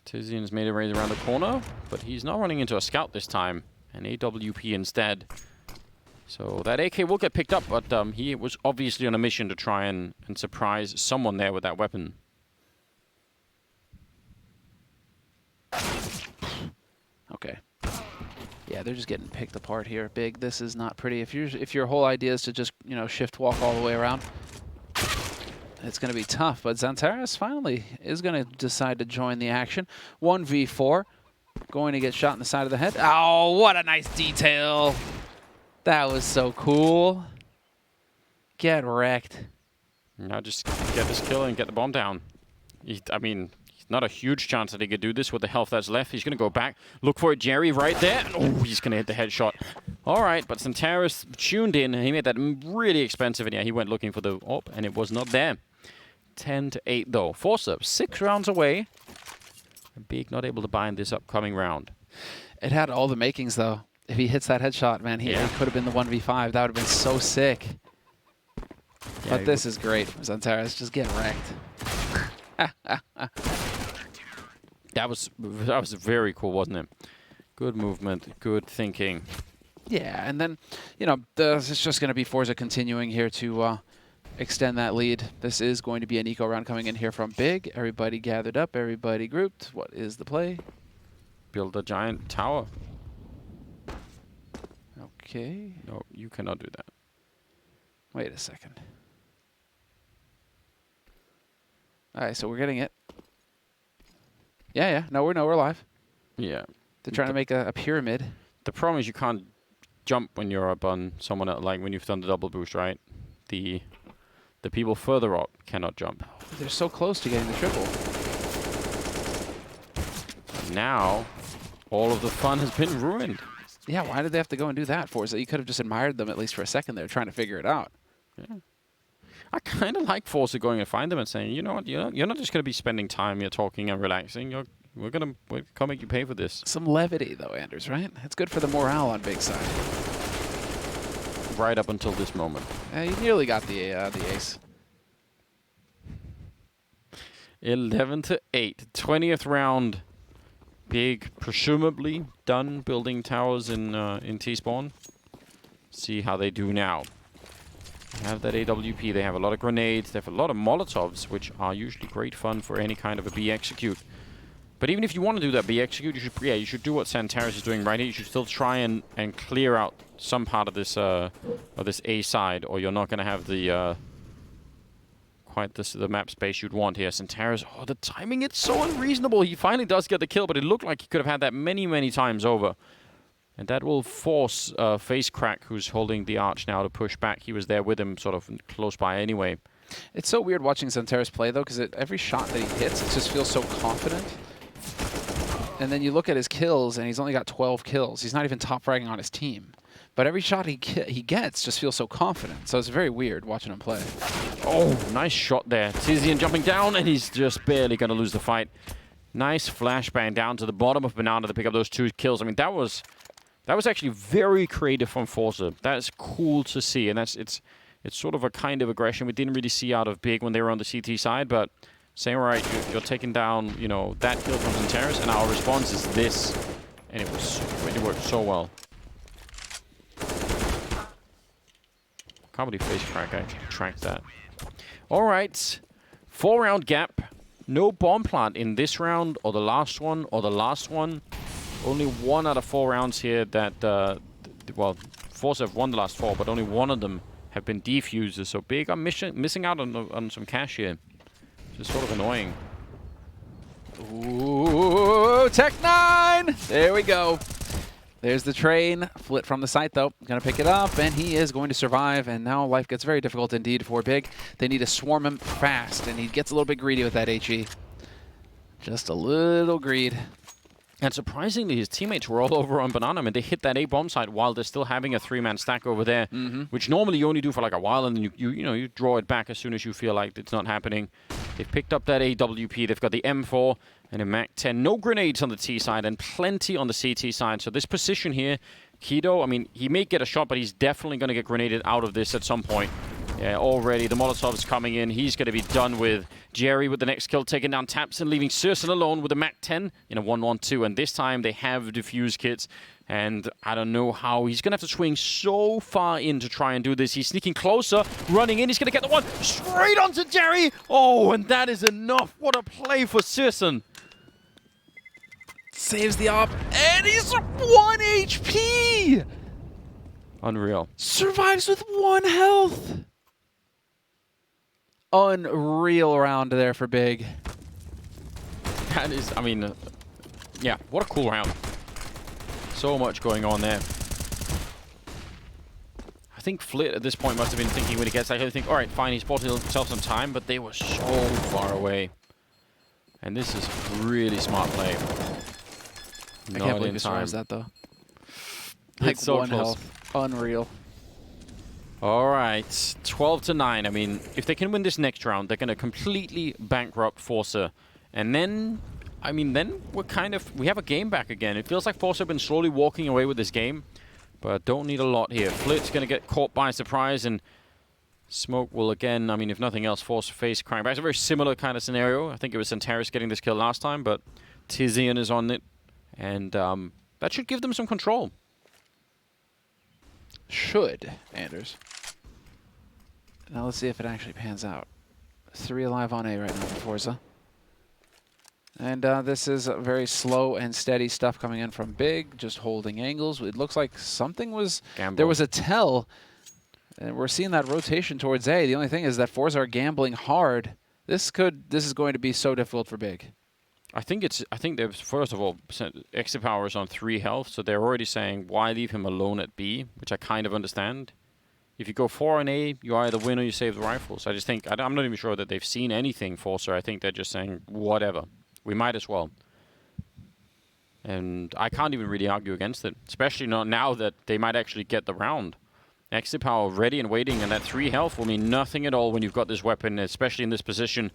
Tizian's made it right around the corner, but he's not running into a scout this time. An AWP instead. So that AK will get picked up, but he was obviously on a mission to try and surprise someone there with that weapon. Okay. Yeah, they're just getting picked apart here. Big, this is not pretty. If your whole idea is to just, you know, shift walk all the way around, it's going to be tough. But Xantares finally is going to decide to join the action. 1v4. Going to get shot in the side of the head. Oh, what a nice detail. That was so cool. Get wrecked. Now just get this kill and get the bomb down. I mean, not a huge chance that he could do this with the health that's left. He's going to go back, look for it, Jerry, right there. Oh, he's going to hit the headshot. All right, but Xantares tuned in. He made that really expensive, and yeah, he went looking for the AWP, and it was not there. 10-8, though. forZe 6 rounds away. Big not able to bind this upcoming round. It had all the makings, though. If he hits that headshot, man, he could have been the 1v5. That would have been so sick. Yeah, but this is great from Xantares. Just get wrecked. That was very cool, wasn't it? Good movement, good thinking. Yeah, and then, you know, it's just going to be forZe continuing here to extend that lead. This is going to be an eco round coming in here from Big. Everybody gathered up, everybody grouped. What is the play? Build a giant tower. Okay. No, you cannot do that. Wait a second. All right, so we're getting it. Yeah. No, we're live. Yeah. They're trying to make a pyramid. The problem is you can't jump when you're up on someone else, like when you've done the double boost, right? The people further up cannot jump. They're so close to getting the triple. Now, all of the fun has been ruined. Yeah, why did they have to go and do that for? So you could have just admired them at least for a second there, trying to figure it out. Yeah. I kind of like forZe going and find them and saying, you know what, you're not just going to be spending time here talking and relaxing. We're going to make you pay for this. Some levity, though, Anders, right? It's good for the morale on Big side. Right up until this moment. You nearly got the ace. 11-8, 20th round. Big, presumably done building towers in T-spawn. See how they do now. They have that AWP. They have a lot of grenades. They have a lot of Molotovs, which are usually great fun for any kind of a B execute. But even if you want to do that, be execute, you should do what Santaris is doing right here. You should still try and clear out some part of this A side, or you're not going to have the the map space you'd want here. Santaris, oh, the timing, it's so unreasonable. He finally does get the kill, but it looked like he could have had that many times over. And that will force FaceCrack, who's holding the arch now, to push back. He was there with him, sort of close by anyway. It's so weird watching Santaris play, though, because every shot that he hits, it just feels so confident. And then you look at his kills, and he's only got 12 kills. He's not even top fragging on his team. But every shot he gets just feels so confident. So it's very weird watching him play. Oh, nice shot there. Tizian jumping down, and he's just barely going to lose the fight. Nice flashbang down to the bottom of Banana to pick up those 2 kills. I mean, that was actually very creative from forZe. That is cool to see, and it's sort of a kind of aggression we didn't really see out of Big when they were on the CT side, but C.R.A.E, you're taking down, you know, that kill from Santaris, and our response is this, and it worked so well. Can't believe FaceCrack actually tracked that. All right, 4-round gap. No bomb plant in this round, or the last one, or the last one. Only 1 out of 4 rounds here that, well, forZe have won the last 4, but only 1 of them have been defuses. So Big are missing out on some cash here. Just sort of annoying. Ooh, Tech9! There we go. There's the train. Flit from the site, though. Going to pick it up, and he is going to survive. And now life gets very difficult indeed for Big. They need to swarm him fast, and he gets a little bit greedy with that HE. Just a little greed. And surprisingly, his teammates were all over on Banana. I mean, they hit that A-bomb site while they're still having a 3-man stack over there, which normally you only do for like a while, and then you draw it back as soon as you feel like it's not happening. They've picked up that AWP. They've got the M4 and a MAC-10. No grenades on the T side and plenty on the CT side. So this position here, Udoh, I mean, he may get a shot, but he's definitely going to get grenaded out of this at some point. Yeah, already the Molotov is coming in. He's going to be done with. Jerry with the next kill, taking down Tapson, leaving Circin alone with a MAC-10 in a 1-1-2. And this time they have defuse kits. And I don't know how. He's going to have to swing so far in to try and do this. He's sneaking closer, running in. He's going to get the one straight onto Jerry. Oh, and that is enough. What a play for Circin. Saves the op, and he's 1 HP! Unreal. Survives with 1 health. Unreal round there for Big. That is, I mean, yeah, what a cool round. So much going on there. I think Flit at this point must have been thinking when he gets that, he'll think, all right, fine, he's bought himself some time, but they were so far away. And this is really smart play. I can't believe he survives that, though. Like so 1 close. health. Unreal. All right, 12-9. I mean, if they can win this next round, they're going to completely bankrupt forZe. And then, I mean, then we have a game back again. It feels like forZe have been slowly walking away with this game, but don't need a lot here. Flit's going to get caught by surprise, and Smoke will again, I mean, if nothing else, force FaceCrack. But it's a very similar kind of scenario. I think it was Santaris getting this kill last time, but Tizian is on it, and that should give them some control. Should, Anders. Now let's see if it actually pans out. 3 alive on A right now for forZe. And this is very slow and steady stuff coming in from Big, just holding angles. It looks like something was... Gamble. There was a tell, and we're seeing that rotation towards A. The only thing is that forZe are gambling hard. This is going to be so difficult for Big. I think they've, first of all, exit power is on 3 health, so they're already saying, why leave him alone at B, which I kind of understand. If you go 4 on A, you either win or you save the rifles. I just think, I'm not even sure that they've seen anything forZe. I think they're just saying, whatever. We might as well. And I can't even really argue against it, especially not now that they might actually get the round. Exit power ready and waiting, and that 3 health will mean nothing at all when you've got this weapon, especially in this position.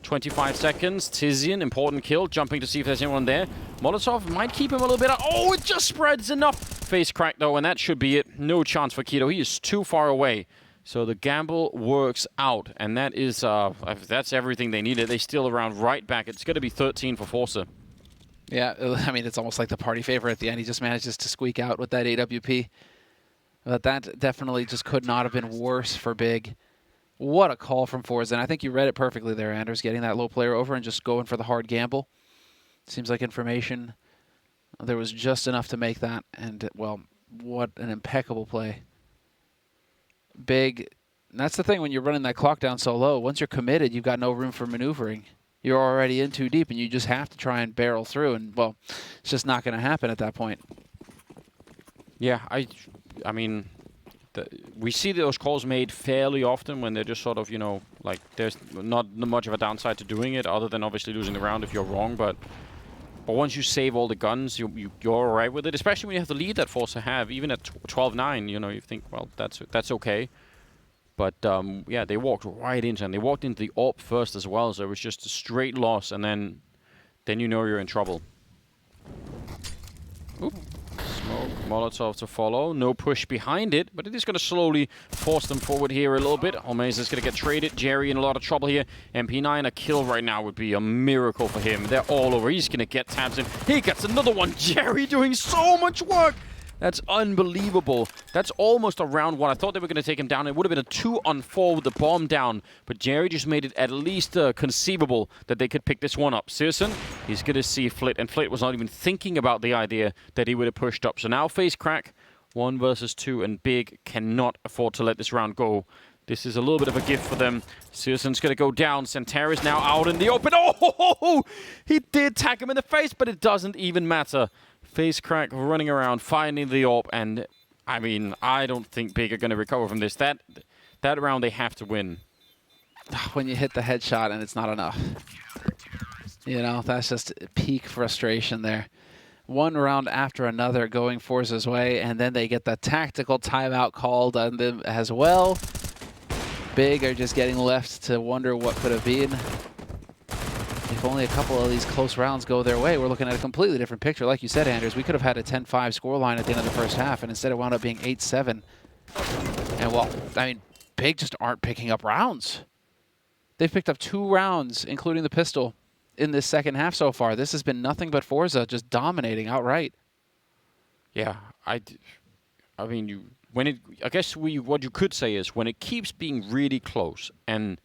25 seconds. Tizian, important kill, jumping to see if there's anyone there. Molotov might keep him a little bit out. Oh, it just spreads enough. FaceCrack, though, and that should be it. No chance for Udoh. He is too far away. So the gamble works out, and that is, that's everything they needed. They steal around right back. It's going to be 13 for forZe. Yeah, I mean, it's almost like the party favor at the end. He just manages to squeak out with that AWP. But that definitely just could not have been worse for Big. What a call from forZe, and I think you read it perfectly there, Anders, getting that low player over and just going for the hard gamble. Seems like information. There was just enough to make that, and well, what an impeccable play. Big. And that's the thing when you're running that clock down so low. Once you're committed, you've got no room for maneuvering. You're already in too deep, and you just have to try and barrel through. And well, it's just not going to happen at that point. Yeah, I mean, we see those calls made fairly often when they're just sort of, you know, like there's not much of a downside to doing it, other than obviously losing the round if you're wrong. But once you save all the guns, you're all right with it. Especially when you have the lead that forZe have, even at 12-9. You know, you think, well, that's okay. But yeah, they walked right into, and they walked into the AWP first as well. So it was just a straight loss, and then you know you're in trouble. Oop. Smoke, Molotov to follow. No push behind it, but it is going to slowly force them forward here a little bit. Almeza is going to get traded. Jerry in a lot of trouble here. MP9, a kill right now would be a miracle for him. They're all over. He's going to get tabs in. He gets another one. Jerry doing so much work. That's unbelievable. That's almost a round one. I thought they were going to take him down. It would have been a 2-on-4 with the bomb down. But Jerry just made it at least conceivable that they could pick this one up. Searson, he's going to see Flit. And Flit was not even thinking about the idea that he would have pushed up. So now face crack. 1 versus 2. And Big cannot afford to let this round go. This is a little bit of a gift for them. Searson's going to go down. Centera's now out in the open. Oh! He did tag him in the face, but it doesn't even matter. Face crack running around, finding the AWP, and I mean, I don't think Big are going to recover from this. That round they have to win. When you hit the headshot and it's not enough. You know, that's just peak frustration there. One round after another going forZe's way, and then they get the tactical timeout called on them as well. Big are just getting left to wonder what could have been. If only a couple of these close rounds go their way, we're looking at a completely different picture. Like you said, Anders, we could have had a 10-5 scoreline at the end of the first half, and instead it wound up being 8-7. And, well, I mean, Big just aren't picking up rounds. They've picked up 2 rounds, including the pistol, in this second half so far. This has been nothing but forZe just dominating outright. Yeah, I mean, I guess what you could say is when it keeps being really close, and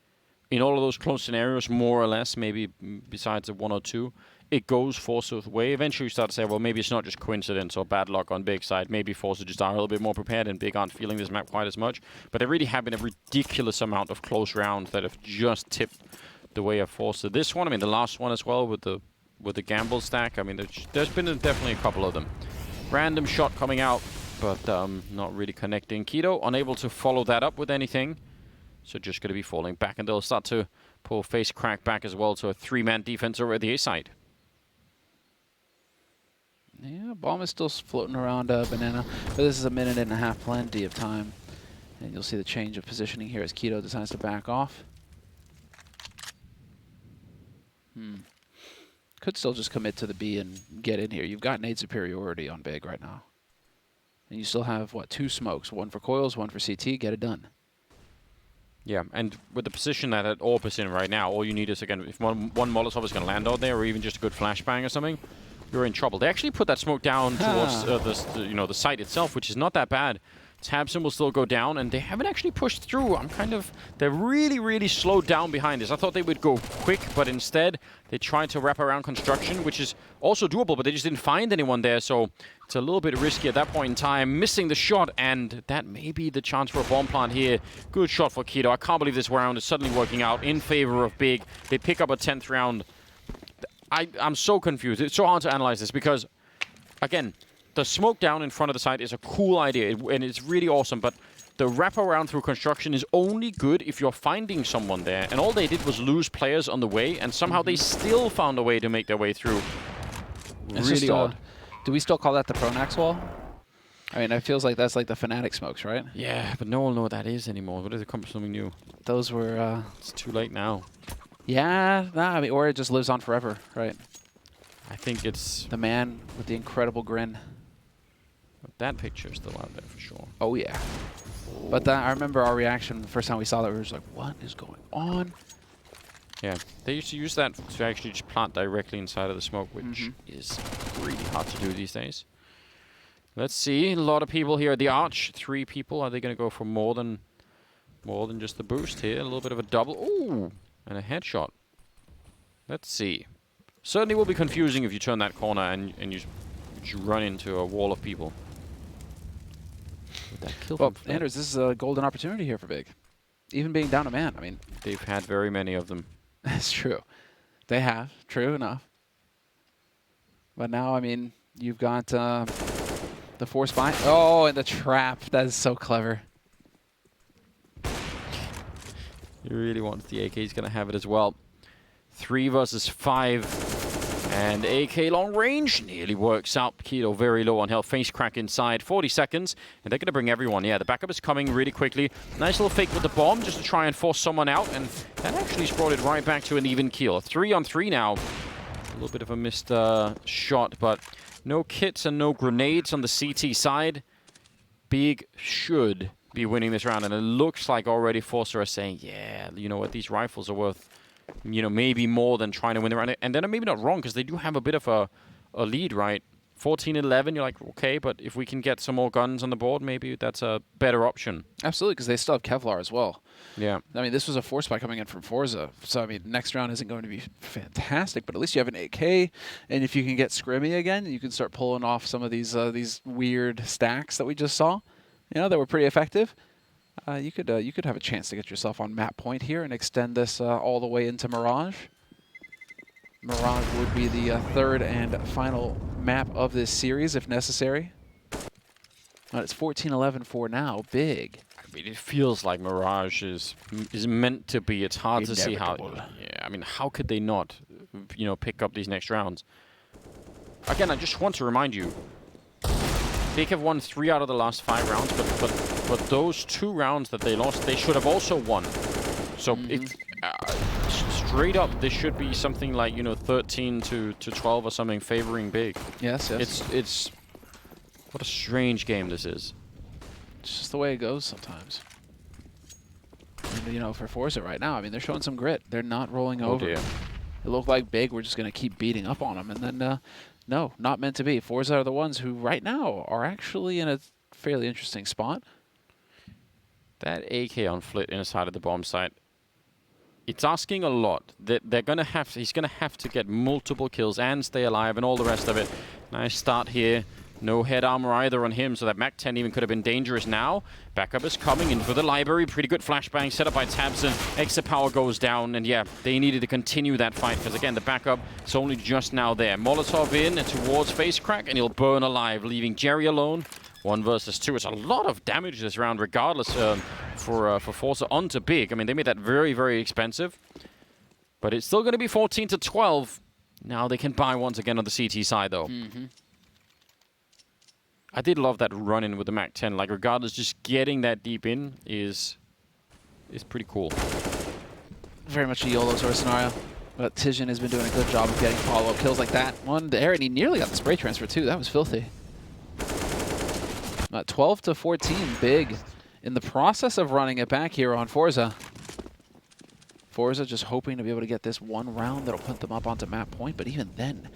in all of those close scenarios, more or less, maybe besides the 1 or 2, it goes forZe's way. Eventually you start to say, well, maybe it's not just coincidence or bad luck on Big's side. Maybe forZe just are a little bit more prepared and Big aren't feeling this map quite as much. But there really have been a ridiculous amount of close rounds that have just tipped the way of forZe. This one, I mean, the last one as well with the gamble stack. I mean, there's been definitely a couple of them. Random shot coming out, but not really connecting. Udoh unable to follow that up with anything. So just going to be falling back, and they'll start to pull face crack back as well to a 3-man defense over at the A side. Yeah, bomb is still floating around Banana, but this is a 1.5 minutes, plenty of time. And you'll see the change of positioning here as Udoh decides to back off. Could still just commit to the B and get in here. You've got nade superiority on Big right now. And you still have, what, 2 smokes. 1 for coils, 1 for CT. Get it done. Yeah, and with the position that AWP is in right now, all you need is, again, if one Molotov is going to land out there, or even just a good flashbang or something, you're in trouble. They actually put that smoke down towards the site itself, which is not that bad. Tabson will still go down, and they haven't actually pushed through. They're really, really slowed down behind this. I thought they would go quick, but instead they tried to wrap around construction, which is also doable, but they just didn't find anyone there, so it's a little bit risky at that point in time. Missing the shot, and that may be the chance for a bomb plant here. Good shot for Udoh. I can't believe this round is suddenly working out in favor of Big. They pick up a 10th round. I'm so confused. It's so hard to analyze this because, again, the smoke down in front of the site is a cool idea, and it's really awesome, but the wraparound through construction is only good if you're finding someone there. And all they did was lose players on the way, and somehow they still found a way to make their way through. It's really odd. Do we still call that the Pronax wall? I mean, it feels like that's like the Fnatic smokes, right? Yeah, but no one knows what that is anymore. What if it comes from something new? Those were... It's too late now. Yeah, nah, I mean, or it just lives on forever, right? I think it's... The man with the incredible grin. That picture is still out there for sure. Oh, yeah. But I remember our reaction the first time we saw that. We were just like, what is going on? Yeah, they used to use that to actually just plant directly inside of the smoke, which is really hard to do these days. Let's see. A lot of people here at the Arch. 3 people. Are they going to go for more than just the boost here? A little bit of a double. Ooh! And a headshot. Let's see. Certainly will be confusing if you turn that corner and you run into a wall of people. That kill Well, from Anders, this is a golden opportunity here for Big. Even being down a man, I mean... They've had very many of them. That's true. They have, true enough. But now, I mean, you've got the force bind. Oh, and the trap. That is so clever. He really wants the AK. He's going to have it as well. 3 versus 5. And AK long range nearly works out. Udoh very low on health. Face crack inside. 40 seconds. And they're going to bring everyone. Yeah, the backup is coming really quickly. Nice little fake with the bomb just to try and force someone out. And that actually brought it right back to an even kill. 3 on 3 now. A little bit of a missed shot, but no kits and no grenades on the CT side. Big should be winning this round. And it looks like already forZe are saying, yeah, you know what, these rifles are worth... you know, maybe more than trying to win the round. And then I'm maybe not wrong, because they do have a bit of a lead, right? 14-11, you're like, okay, but if we can get some more guns on the board, maybe that's a better option. Absolutely, because they still have Kevlar as well. Yeah. I mean, this was a force spike coming in from forZe. So, I mean, next round isn't going to be fantastic, but at least you have an AK. And if you can get scrimmy again, you can start pulling off some of these weird stacks that we just saw, you know, that were pretty effective. You could have a chance to get yourself on map point here and extend this all the way into Mirage. Mirage would be the third and final map of this series if necessary. It's 14-11 for now. Big. I mean, it feels like Mirage is meant to be. It's hard to see how. Yeah, I mean, how could they not, you know, pick up these next rounds? Again, I just want to remind you, Big have won 3 out of the last 5 rounds, but those 2 rounds that they lost, they should have also won. So if straight up, this should be something like, you know, 13 to 12 or something, favoring Big. Yes, yes. It's what a strange game this is. It's just the way it goes sometimes. And, you know, for forZe right now, I mean, they're showing some grit. They're not rolling over. Dear. It looked like Big, we're just going to keep beating up on them, and then no, not meant to be. forZe are the ones who right now are actually in a fairly interesting spot. That AK on Flit inside of the bomb site, it's asking a lot. They're gonna have he's gonna have to get multiple kills and stay alive and all the rest of it. Nice start here. No head armor either on him, so that MAC-10 even could have been dangerous now. Backup is coming in for the library. Pretty good flashbang set up by tabseN. Exit power goes down, and yeah, they needed to continue that fight, because again, the backup is only just now there. Molotov in and towards face crack, and he'll burn alive, leaving Jerry alone. 1 versus 2. It's a lot of damage this round, regardless for forZe onto Big. I mean, they made that very, very expensive. But it's still going to be 14-12. Now they can buy once again on the CT side, though. I did love that run-in with the MAC-10. Like, regardless, just getting that deep in is pretty cool. Very much a YOLO sort of scenario. But Tejada has been doing a good job of getting follow-up kills like that. One there, and he nearly got the spray transfer, too. That was filthy. 12-14, Big in the process of running it back here on forZe. forZe just hoping to be able to get this one round that'll put them up onto map point, but even then,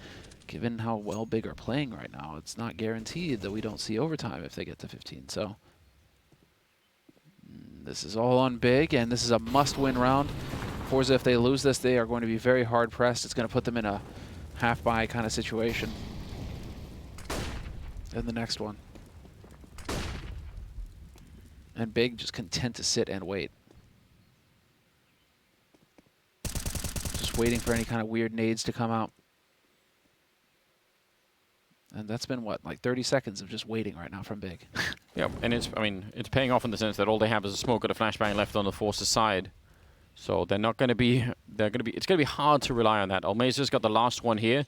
given how well Big are playing right now, it's not guaranteed that we don't see overtime if they get to 15. So this is all on Big, and this is a must-win round. forZe, if they lose this, they are going to be very hard-pressed. It's going to put them in a half-buy kind of situation in the next one. And Big just content to sit and wait. Just waiting for any kind of weird nades to come out. And that's been, what, like 30 seconds of just waiting right now from Big. Yeah, and it's paying off in the sense that all they have is a smoke and a flashbang left on the forZe side. So they're not going to be, it's going to be hard to rely on that. Almeza's got the last one here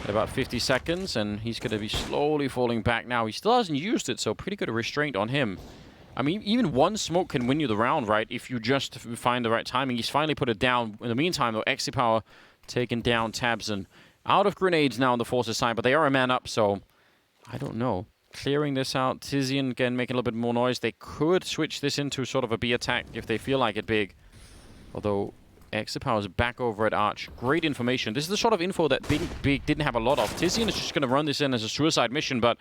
at about 50 seconds, and he's going to be slowly falling back now. He still hasn't used it, so pretty good restraint on him. I mean, even one smoke can win you the round, right? If you just find the right timing. He's finally put it down. In the meantime, though, exit power taking down tabseN. Out of grenades now on the forZe side, but they are a man up, so I don't know. Clearing this out. Tizian, again, making a little bit more noise. They could switch this into sort of a B attack if they feel like it Big. Although, exit power is back over at Arch. Great information. This is the sort of info that Big didn't have a lot of. Tizian is just going to run this in as a suicide mission, but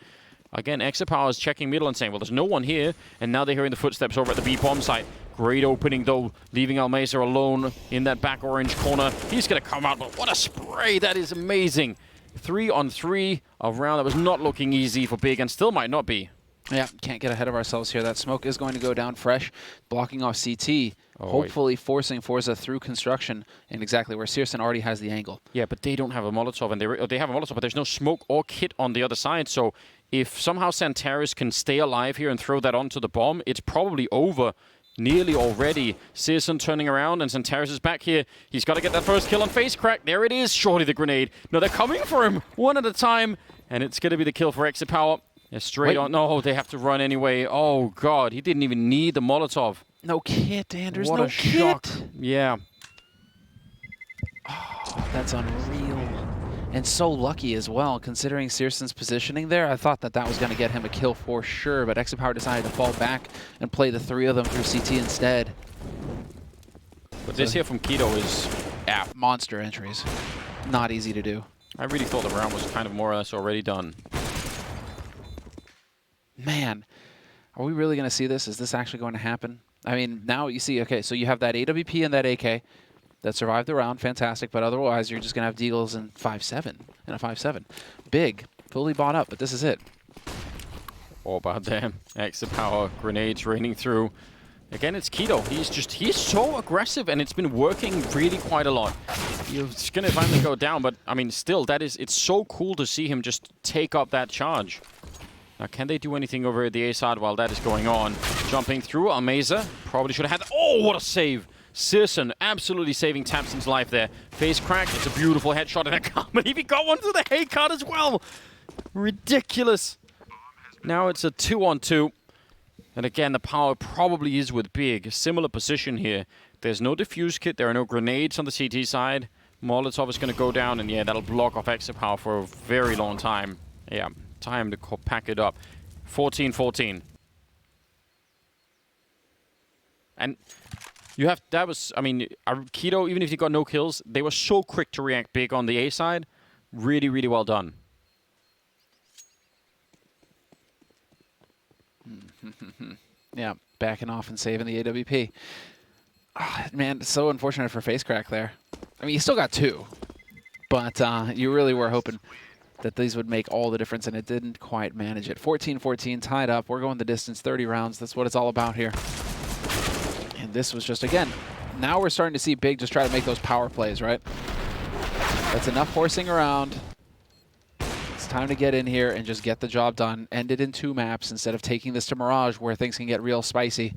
again, exit power is checking middle and saying, well, there's no one here, and now they're hearing the footsteps over at the B bomb site. Great opening, though, leaving Almeza alone in that back orange corner. He's going to come out, but what a spray. That is amazing. 3-on-3, a round that was not looking easy for Big and still might not be. Yeah, can't get ahead of ourselves here. That smoke is going to go down fresh, blocking off CT, hopefully forcing forZe through construction and exactly where C.R.A.E already has the angle. Yeah, but they don't have a Molotov, and they have a Molotov, but there's no smoke or kit on the other side. So if somehow Santaris can stay alive here and throw that onto the bomb, it's probably over nearly already. C.R.A.E turning around, and Santaris is back here. He's got to get that first kill on FaceCrack. There it is. Surely the grenade. No, they're coming for him one at a time, and it's going to be the kill for Exit Power. Yeah, straight on. No, they have to run anyway. Oh, God. He didn't even need the Molotov. No kit, Anders. What no a shock. kit. Yeah. Oh, that's unreal. And so lucky as well, considering C.R.A.E.'s positioning there. I thought that was going to get him a kill for sure, but Exit Power decided to fall back and play the three of them through CT instead. But this here from Udoh is monster entries. Not easy to do. I really thought the round was kind of more or less already done. Man, are we really going to see this? Is this actually going to happen? I mean, now you see, okay, so you have that AWP and that AK that survived the round, fantastic, but otherwise you're just going to have Deagles and 5-7 and a 5-7. Big, fully bought up, but this is it. All about them. Exit Power, grenades raining through. Again, it's Udoh. He's so aggressive, and it's been working really quite a lot. He's going to finally go down, but I mean, still, it's so cool to see him just take up that charge. Now, can they do anything over at the A side while that is going on? Jumping through, Almeza probably should have had... Oh, what a save! C.R.A.E absolutely saving Tapson's life there. FaceCrack, it's a beautiful headshot, and I can't believe he got one to the hay card as well! Ridiculous! Now it's a 2-on-2. And again, the power probably is with Big. Similar position here. There's no defuse kit, there are no grenades on the CT side. Molotov is going to go down, and yeah, that'll block off Exit Power for a very long time. Yeah. Time to pack it up. 14-14. And you have, that was, I mean, Udoh, even if he got no kills, they were so quick to react Big on the A side. Really, really well done. Yeah, backing off and saving the AWP. Oh, man, it's so unfortunate for FaceCrack there. I mean, you still got two, but you really were hoping that these would make all the difference, and it didn't quite manage it. 14-14, tied up. We're going the distance, 30 rounds. That's what it's all about here. And this was just, again, now we're starting to see Big just try to make those power plays, right? That's enough horsing around. It's time to get in here and just get the job done. End it in 2 maps instead of taking this to Mirage, where things can get real spicy.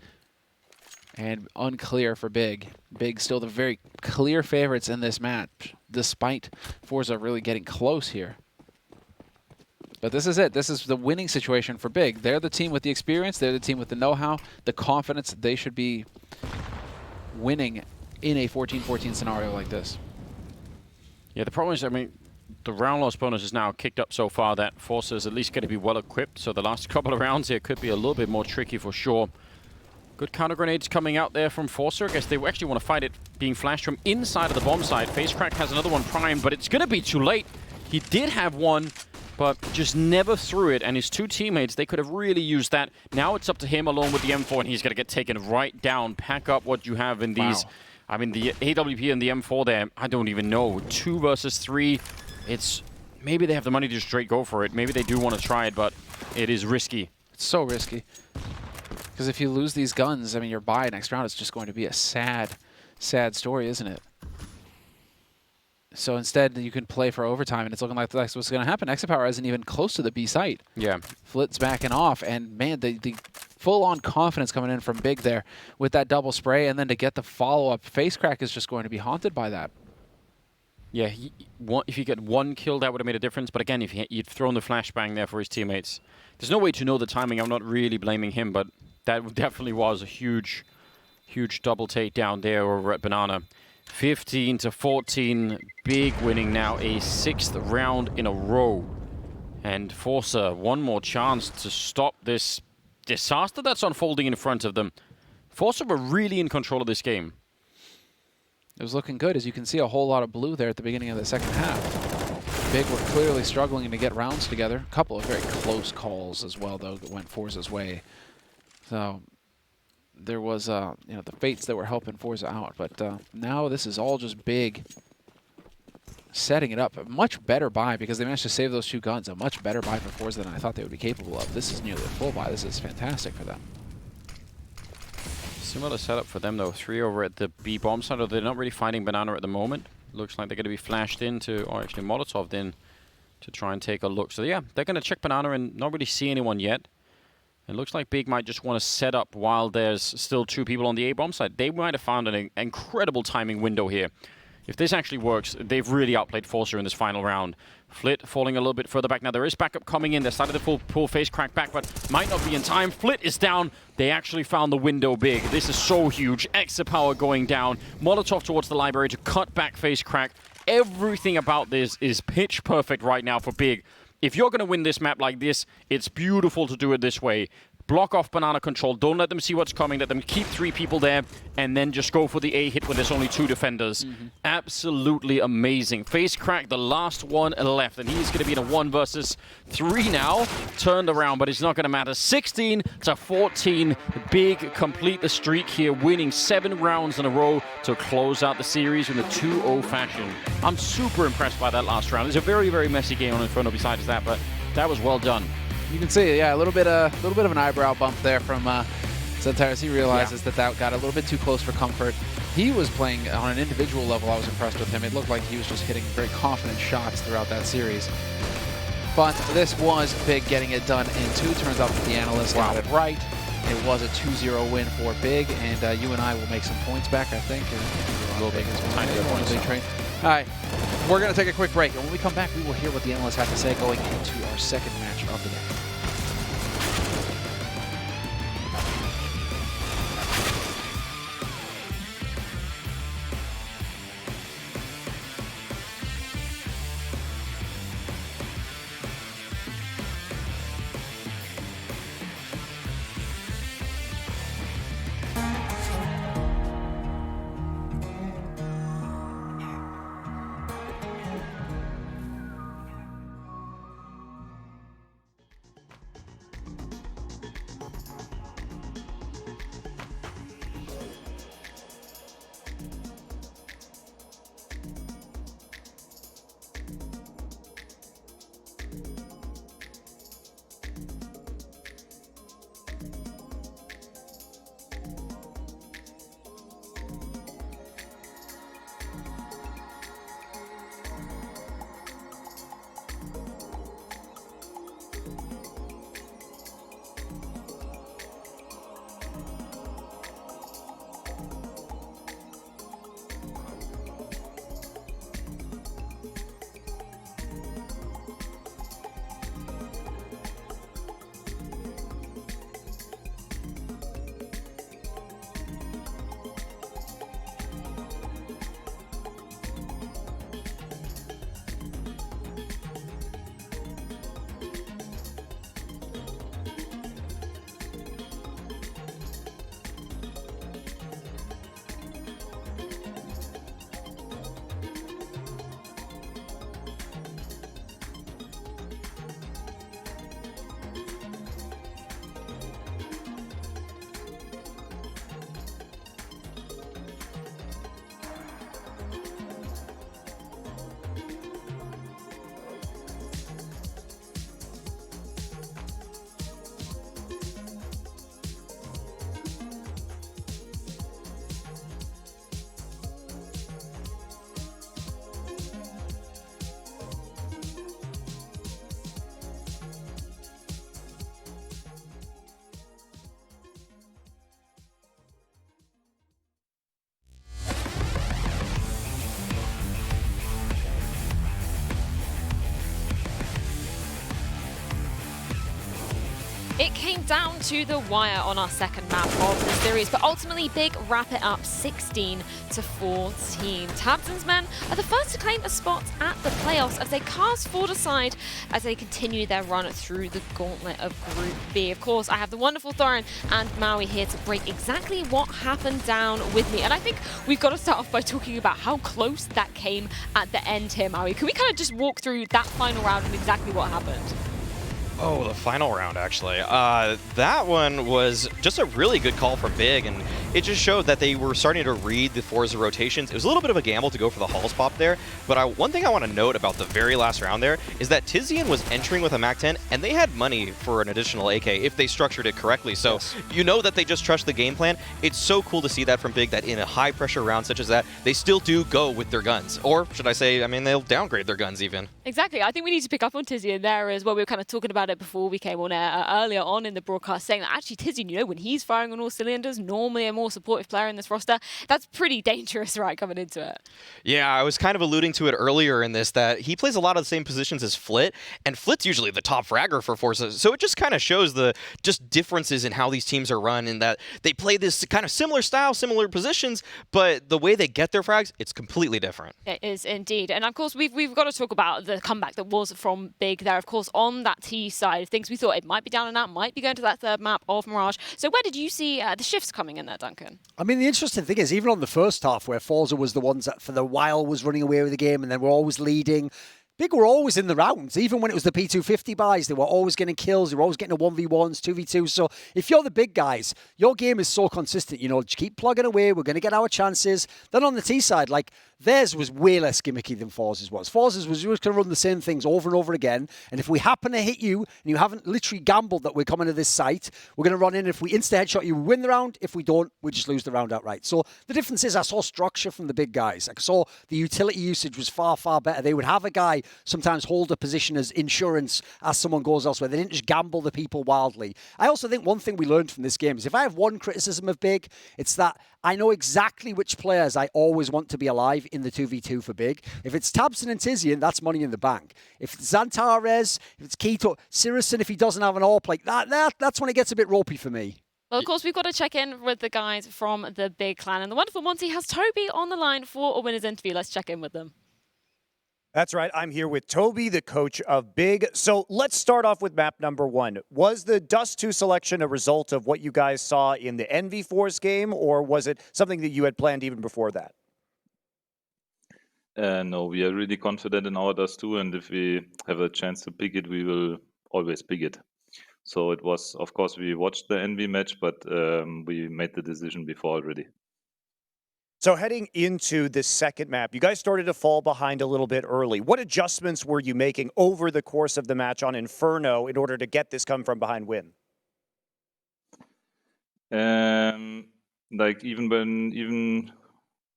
And unclear for Big. Big still the very clear favorites in this match, despite forZe really getting close here. But this is it. This is the winning situation for Big. They're the team with the experience. They're the team with the know-how, the confidence. They should be winning in a 14-14 scenario like this. Yeah, the problem is, I mean, the round loss bonus is now kicked up so far that forZe is at least going to be well equipped. So the last couple of rounds here could be a little bit more tricky for sure. Good counter grenades coming out there from forZe. I guess they actually want to fight it being flashed from inside of the bomb site. FaceCrack has another one primed, but it's going to be too late. He did have one, but just never threw it, and his 2 teammates, they could have really used that. Now it's up to him alone with the M4, and he's going to get taken right down. Pack up what you have in these. Wow. I mean, the AWP and the M4 there, I don't even know. 2 versus 3. It's... Maybe they have the money to straight go for it. Maybe they do want to try it, but it is risky. It's so risky. Because if you lose these guns, I mean, your bye next round is just going to be a sad, sad story, isn't it? So instead, you can play for overtime, and it's looking like that's what's going to happen. Exit Power isn't even close to the B site. Yeah. Flit's backing off, and man, the full-on confidence coming in from Big there with that double spray, and then to get the follow-up. FaceCrack is just going to be haunted by that. Yeah, if you get 1 kill, that would have made a difference. But again, if you'd thrown the flashbang there for his teammates, there's no way to know the timing. I'm not really blaming him, but that definitely was a huge, huge double takedown there over at Banana. 15-14, Big winning now a 6th round in a row. And forZe, one more chance to stop this disaster that's unfolding in front of them. forZe were really in control of this game. It was looking good. As you can see, a whole lot of blue there at the beginning of the second half. Big were clearly struggling to get rounds together. A couple of very close calls as well, though, that went forZe's way. So there was you know, the fates that were helping forZe out, but now this is all just Big setting it up. A much better buy because they managed to save those 2 guns. A much better buy for forZe than I thought they would be capable of. This is nearly a full buy. This is fantastic for them. Similar setup for them though. 3 over at the B bomb side. They're not really fighting Banana at the moment. Looks like they're going to be flashed into, or actually Molotov'd in to try and take a look. So yeah, they're going to check Banana and not really see anyone yet. It looks like Big might just want to set up while there's still 2 people on the A bomb side. They might have found an incredible timing window here. If this actually works, they've really outplayed forZe in this final round. Flit falling a little bit further back. Now there is backup coming in. They started to pull face crack back, but might not be in time. Flit is down. They actually found the window Big. This is so huge. Extra power going down. Molotov towards the library to cut back face crack. Everything about this is pitch perfect right now for Big. If you're going to win this map like this, it's beautiful to do it this way. Block off Banana control. Don't let them see what's coming. Let them keep 3 people there, and then just go for the A hit when there's only 2 defenders. Absolutely amazing. Face crack, the last one left, and he's going to be in a 1 versus 3 now. Turned around, but it's not going to matter. 16 to 14. Big complete the streak here, winning 7 rounds in a row to close out the series in the 2-0 fashion. I'm super impressed by that last round. It's a very, very messy game on Inferno besides that, but that was well done. You can see, yeah, a little bit of an eyebrow bump there from Zentaris. He realizes that got a little bit too close for comfort. He was playing on an individual level. I was impressed with him. It looked like he was just hitting very confident shots throughout that series. But this was Big getting it done in 2. Turns out that the analyst got it right. It was a 2-0 win for Big, and you and I will make some points back, I think. We'll make some tiny points. All right, we're going to take a quick break, and when we come back, we will hear what the analysts have to say going into our second match of the day. It came down to the wire on our second map of the series, but ultimately Big wrap it up 16 to 14. Tabson's men are the first to claim a spot at the playoffs as they cast forward aside as they continue their run through the gauntlet of Group B. Of course, I have the wonderful Thorin and Maui here to break exactly what happened down with me. And I think we've got to start off by talking about how close that came at the end here, Maui. Can we kind of just walk through that final round and exactly what happened? Oh, the final round, actually. That one was just a really good call from Big, and it just showed that they were starting to read the forZe rotations. It was a little bit of a gamble to go for the Halls pop there, but one thing I want to note about the very last round there is that Tizian was entering with a MAC-10, and they had money for an additional AK if they structured it correctly. So yes. You know that they just trust the game plan. It's so cool to see that from Big, that in a high-pressure round such as that, they still do go with their guns. Or, should I say, I mean, they'll downgrade their guns even. Exactly. I think we need to pick up on Tizian there as well. We were kind of talking about it before we came on air earlier on in the broadcast, saying that actually Tizian, you know, when he's firing on all cylinders, normally a more supportive player in this roster, that's pretty dangerous, right, coming into it. Yeah, I was kind of alluding to it earlier in this, that he plays a lot of the same positions as Flit, and Flit's usually the top fragger for forZe, so it just kind of shows the just differences in how these teams are run, in that they play this kind of similar style, similar positions, but the way they get their frags, it's completely different. It is indeed. And of course, we've got to talk about the comeback that was from Big there. Of course, on that T side of things, we thought it might be down and out, might be going to that third map of Mirage. So where did you see the shifts coming in there, Dundgren? I mean, the interesting thing is, even on the first half, where forZe was the ones that for the while was running away with the game and then were always leading, Big were always in the rounds. Even when it was the P250 buys, they were always getting kills. They were always getting a 1v1s, 2v2s. So if you're the big guys, your game is so consistent. You know, just keep plugging away. We're going to get our chances. Then on the T side, like, theirs was way less gimmicky than forZe's was. forZe's was just going to run the same things over and over again. And if we happen to hit you, and you haven't literally gambled that we're coming to this site, we're going to run in. If we insta-headshot you, we win the round. If we don't, we just lose the round outright. So the difference is I saw structure from the big guys. I saw the utility usage was far, far better. They would have a guy sometimes hold a position as insurance as someone goes elsewhere. They didn't just gamble the people wildly. I also think one thing we learned from this game is if I have one criticism of Big, it's that I know exactly which players I always want to be alive in the 2v2 for Big. If it's tabseN and Tizian, that's money in the bank. If it's Xantares, if it's Keto, Sirison, if he doesn't have an AWP like that's when it gets a bit ropey for me. Well, of course, we've got to check in with the guys from the Big Clan. And the wonderful Monty has Toby on the line for a winner's interview. Let's check in with them. That's right. I'm here with Toby, the coach of Big. So let's start off with map number 1. Was the Dust 2 selection a result of what you guys saw in the NV4's game, or was it something that you had planned even before that? No, we are really confident in our Dust 2, and if we have a chance to pick it, we will always pick it. So it was, of course, we watched the NV match, but we made the decision before already. So heading into this second map, you guys started to fall behind a little bit early. What adjustments were you making over the course of the match on Inferno in order to get this come from behind win? Like even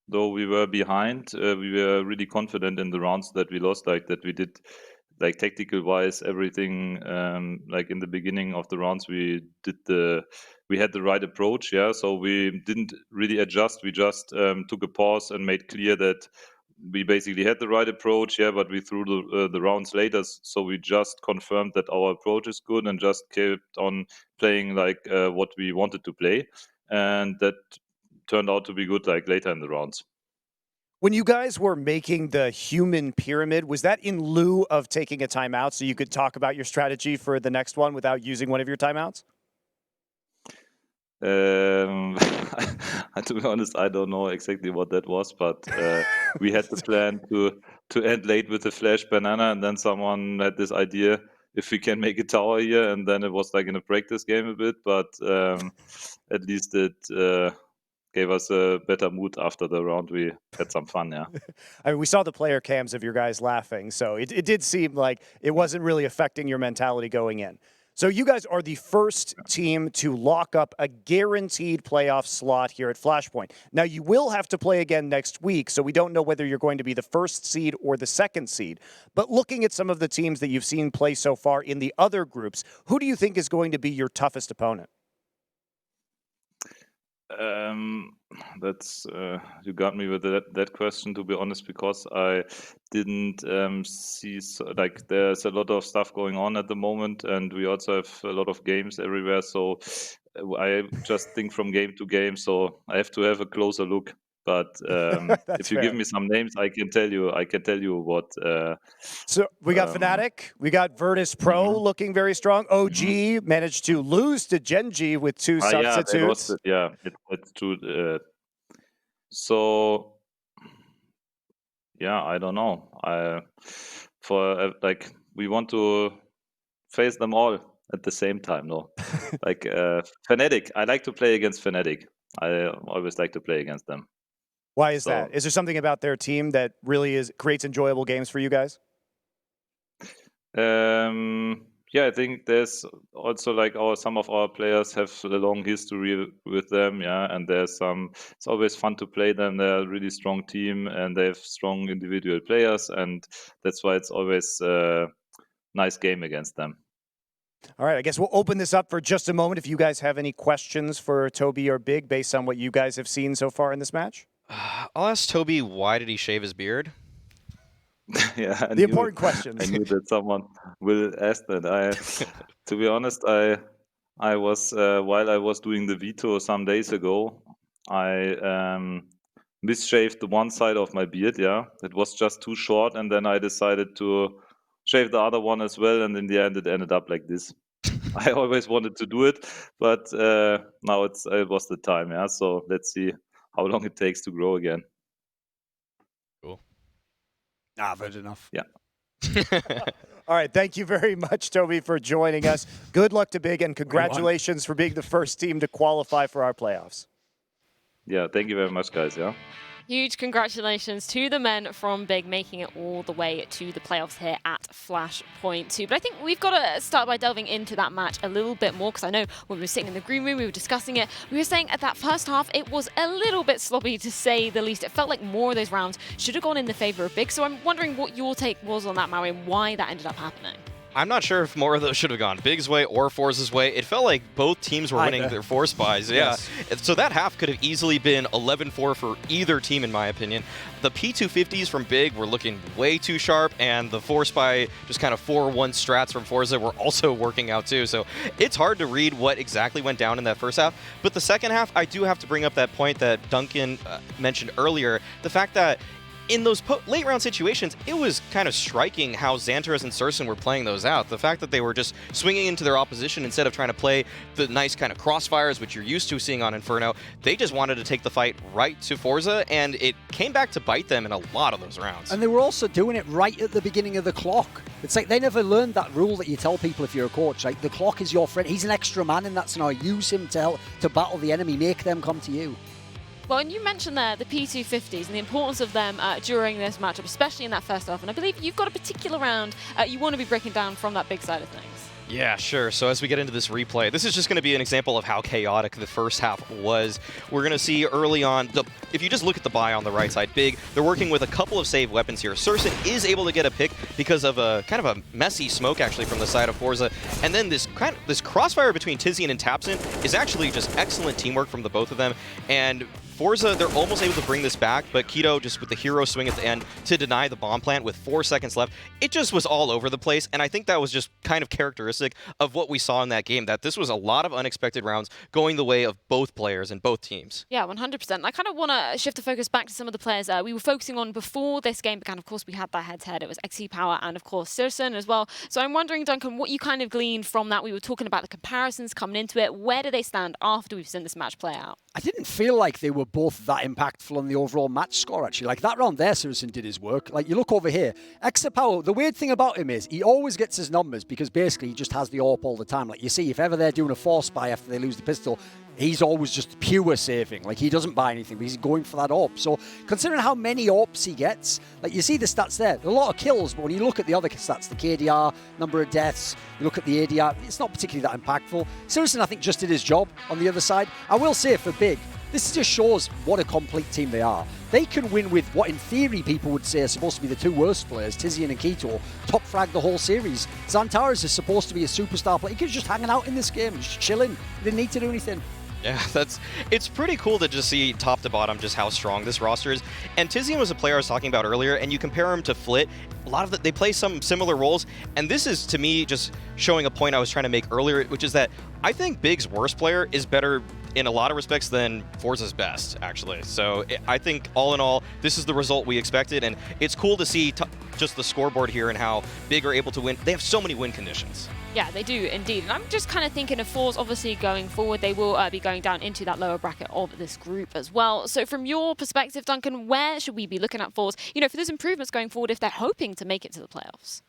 though we were behind, we were really confident in the rounds that we lost, like that we did, like tactical wise, everything. Like in the beginning of the rounds, we had the right approach, yeah. So we didn't really adjust. We just took a pause and made clear that we basically had the right approach, yeah. But we threw the rounds later, so we just confirmed that our approach is good and just kept on playing like what we wanted to play, and that turned out to be good. Like later in the rounds. When you guys were making the human pyramid, was that in lieu of taking a timeout so you could talk about your strategy for the next one without using one of your timeouts? To be honest, I don't know exactly what that was, but we had the plan to end late with the flash banana, and then someone had this idea if we can make a tower here, and then it was like in a practice game a bit, but at least it gave us a better mood after the round. We had some fun, yeah. I mean, we saw the player cams of your guys laughing, so it did seem like it wasn't really affecting your mentality going in. So you guys are the first team to lock up a guaranteed playoff slot here at Flashpoint. Now, you will have to play again next week, so we don't know whether you're going to be the first seed or the second seed. But looking at some of the teams that you've seen play so far in the other groups, who do you think is going to be your toughest opponent? That's you got me with that question, to be honest, because I didn't see like there's a lot of stuff going on at the moment, and we also have a lot of games everywhere. So I just think from game to game. So I have to have a closer look. But if you fair. give me some names, I can tell you what. So we got Fnatic, we got Virtus Pro looking very strong. OG managed to lose to Genji with 2 substitutes. Yeah, it's true. So yeah, I don't know. Like we want to face them all at the same time. No, like Fnatic. I like to play against Fnatic. I always like to play against them. Why is that? Is there something about their team that really creates enjoyable games for you guys? Yeah, I think there's also like some of our players have a long history with them. Yeah, and it's always fun to play them. They're a really strong team and they have strong individual players, and that's why it's always a nice game against them. All right, I guess we'll open this up for just a moment. If you guys have any questions for Toby or Big based on what you guys have seen so far in this match. I'll ask Toby, why did he shave his beard? Yeah, the important questions. I knew that someone will ask that. To be honest, I was while I was doing the veto some days ago, I misshaved the one side of my beard. Yeah, it was just too short, and then I decided to shave the other one as well, and in the end, it ended up like this. I always wanted to do it, but now it was the time. Yeah, so let's see how long it takes to grow again. Cool. I've heard enough. Yeah. All right, thank you very much, Toby, for joining us. Good luck to Big, and congratulations for being the first team to qualify for our playoffs. Yeah, thank you very much, guys. Yeah. Huge congratulations to the men from Big making it all the way to the playoffs here at Flashpoint 2. But I think we've got to start by delving into that match a little bit more, because I know when we were sitting in the green room, we were discussing it. We were saying at that first half, it was a little bit sloppy to say the least. It felt like more of those rounds should have gone in the favor of Big. So I'm wondering what your take was on that, Mario, and why that ended up happening. I'm not sure if more of those should have gone Big's way or forZe's way. It felt like both teams were winning their force buys. Yeah. Yes. So that half could have easily been 11-4 for either team, in my opinion. The P250s from Big were looking way too sharp, and the force buy, just kind of 4-1 strats from forZe were also working out too. So it's hard to read what exactly went down in that first half. But the second half, I do have to bring up that point that Dundgren mentioned earlier, the fact that in those late round situations, it was kind of striking how Xantares and Surson were playing those out. The fact that they were just swinging into their opposition instead of trying to play the nice kind of crossfires, which you're used to seeing on Inferno, they just wanted to take the fight right to forZe, and it came back to bite them in a lot of those rounds. And they were also doing it right at the beginning of the clock. It's like they never learned that rule that you tell people if you're a coach, like the clock is your friend. He's an extra man in that scenario. Use him to help to battle the enemy, make them come to you. Well, and you mentioned there the P250s and the importance of them during this matchup, especially in that first half. And I believe you've got a particular round you want to be breaking down from that Big side of things. Yeah, sure. So as we get into this replay, this is just going to be an example of how chaotic the first half was. We're going to see early on, if you just look at the buy on the right side, Big, they're working with a couple of save weapons here. Surson is able to get a pick because of a kind of a messy smoke actually from the side of forZe. And then this crossfire between Tizian and Tapsin is actually just excellent teamwork from the both of them. And forZe, they're almost able to bring this back, but Keto just with the hero swing at the end to deny the bomb plant with 4 seconds left. It just was all over the place, and I think that was just kind of characteristic of what we saw in that game, that this was a lot of unexpected rounds going the way of both players and both teams. Yeah, 100%. I kind of want to shift the focus back to some of the players we were focusing on before this game began. Of course, we had that head-to-head. It was XE Power and, of course, Surson as well. So I'm wondering, Duncan, what you kind of gleaned from that. We were talking about the comparisons coming into it. Where do they stand after we've seen this match play out? I didn't feel like they were both that impactful on the overall match score, actually. Like, that round there, Surson did his work. Like, you look over here, XE Power, the weird thing about him is he always gets his numbers because basically he just has the AWP all the time. Like, you see, if ever they're doing a force buy after they lose the pistol, he's always just pure saving. Like, he doesn't buy anything, but he's going for that AWP. So, considering how many AWPs he gets, like, you see the stats there. There are a lot of kills, but when you look at the other stats, the KDR, number of deaths, you look at the ADR, it's not particularly that impactful. Surson, I think, just did his job on the other side. I will say, for Big, this just shows what a complete team they are. They can win with what, in theory, people would say are supposed to be the two worst players, Tizian and Keto, top frag the whole series. Xantares is supposed to be a superstar player. He was just hanging out in this game, just chilling. He didn't need to do anything. Yeah, it's pretty cool to just see top to bottom just how strong this roster is. And Tizian was a player I was talking about earlier, and you compare him to Flit, a lot of they play some similar roles, and this is, to me, just showing a point I was trying to make earlier, which is that I think Big's worst player is better in a lot of respects than forZe's best, actually. So I think, all in all, this is the result we expected, and it's cool to see just the scoreboard here and how Big are able to win. They have so many win conditions. Yeah, they do indeed. And I'm just kind of thinking of forZe, obviously, going forward. They will be going down into that lower bracket of this group as well. So from your perspective, Duncan, where should we be looking at forZe, for those improvements going forward if they're hoping to make it to the playoffs?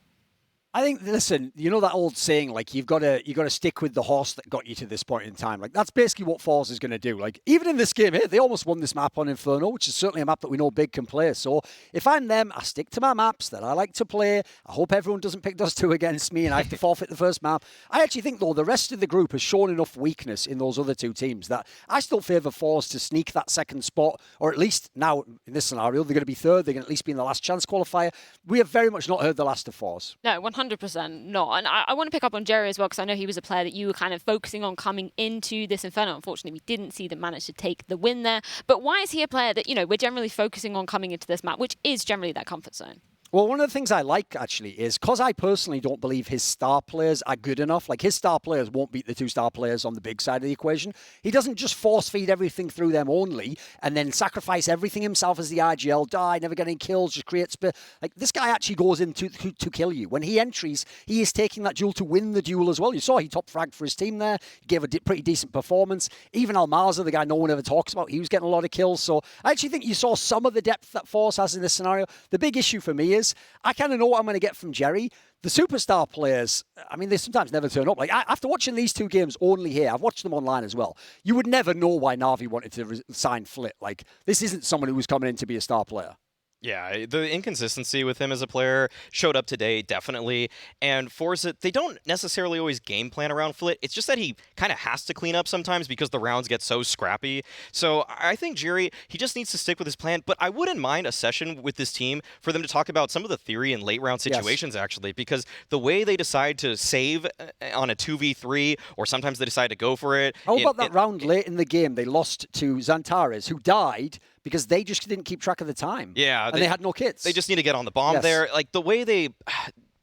I think, listen, you know that old saying, like, you got to stick with the horse that got you to this point in time. Like, that's basically what forZe is going to do. Like, even in this game here, they almost won this map on Inferno, which is certainly a map that we know Big can play. So if I'm them, I stick to my maps that I like to play. I hope everyone doesn't pick those two against me and I have to forfeit the first map. I actually think, though, the rest of the group has shown enough weakness in those other two teams that I still favour forZe to sneak that second spot, or at least now, in this scenario, they're going to be third. They're going to at least be in the last chance qualifier. We have very much not heard the last of forZe. No, 100% not. And I want to pick up on Jerry as well, because I know he was a player that you were kind of focusing on coming into this Inferno. Unfortunately, we didn't see them manage to take the win there. But why is he a player that, we're generally focusing on coming into this map, which is generally that comfort zone? Well, one of the things I like, actually, is because I personally don't believe his star players are good enough. Like, his star players won't beat the two star players on the big side of the equation. He doesn't just force feed everything through them only and then sacrifice everything himself as the IGL, die, never get any kills, just create spit. Like, this guy actually goes in to kill you. When he entries, he is taking that duel to win the duel as well. You saw he top fragged for his team there. He gave a pretty decent performance. Even Almaza, the guy no one ever talks about, he was getting a lot of kills. So I actually think you saw some of the depth that forZe has in this scenario. The big issue for me is I kind of know what I'm going to get from Jerry. The superstar players, I mean, they sometimes never turn up. Like, after watching these two games only here, I've watched them online as well, you would never know why Na'Vi wanted to sign Flit. Like, this isn't someone who was coming in to be a star player. Yeah, the inconsistency with him as a player showed up today, definitely. And forZe, they don't necessarily always game plan around Flit. It's just that he kind of has to clean up sometimes because the rounds get so scrappy. So I think Jerry, he just needs to stick with his plan. But I wouldn't mind a session with this team for them to talk about some of the theory in late round situations, actually, because the way they decide to save on a 2v3, or sometimes they decide to go for it. How about that round late in the game? They lost to Xantares, who died because they just didn't keep track of the time. Yeah. And they had no kits. They just need to get on the bomb there. Like, the way they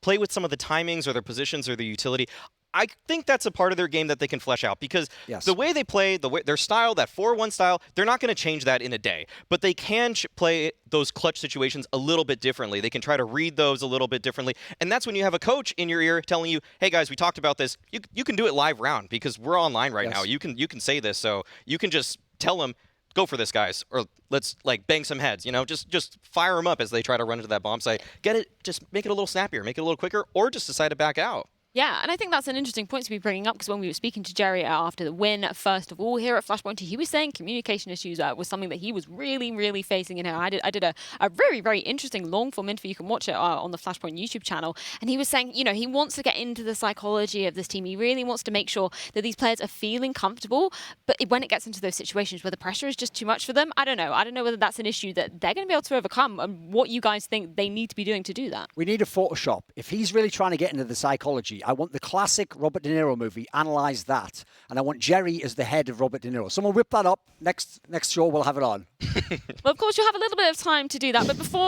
play with some of the timings or their positions or their utility, I think that's a part of their game that they can flesh out, because the way they play, their style, that 4-1 style, they're not going to change that in a day. But they can play those clutch situations a little bit differently. They can try to read those a little bit differently. And that's when you have a coach in your ear telling you, hey, guys, we talked about this. You can do it live round because we're online right now. You can say this. So you can just tell them, go for this, guys, or let's like bang some heads, just fire them up as they try to run into that bomb site. Get it, just make it a little snappier, make it a little quicker, or just decide to back out. Yeah, and I think that's an interesting point to be bringing up, because when we were speaking to Jerry after the win, first of all, here at Flashpoint, he was saying communication issues was something that he was really, really facing in here. I did a very, very interesting long-form interview. You can watch it on the Flashpoint YouTube channel. And he was saying, he wants to get into the psychology of this team. He really wants to make sure that these players are feeling comfortable. But when it gets into those situations where the pressure is just too much for them, I don't know. I don't know whether that's an issue that they're going to be able to overcome, and what you guys think they need to be doing to do that. We need a Photoshop. If he's really trying to get into the psychology, I want the classic Robert De Niro movie, analyze that. And I want Jerry as the head of Robert De Niro. Someone whip that up. Next show, we'll have it on. Well, of course, you'll have a little bit of time to do that. But before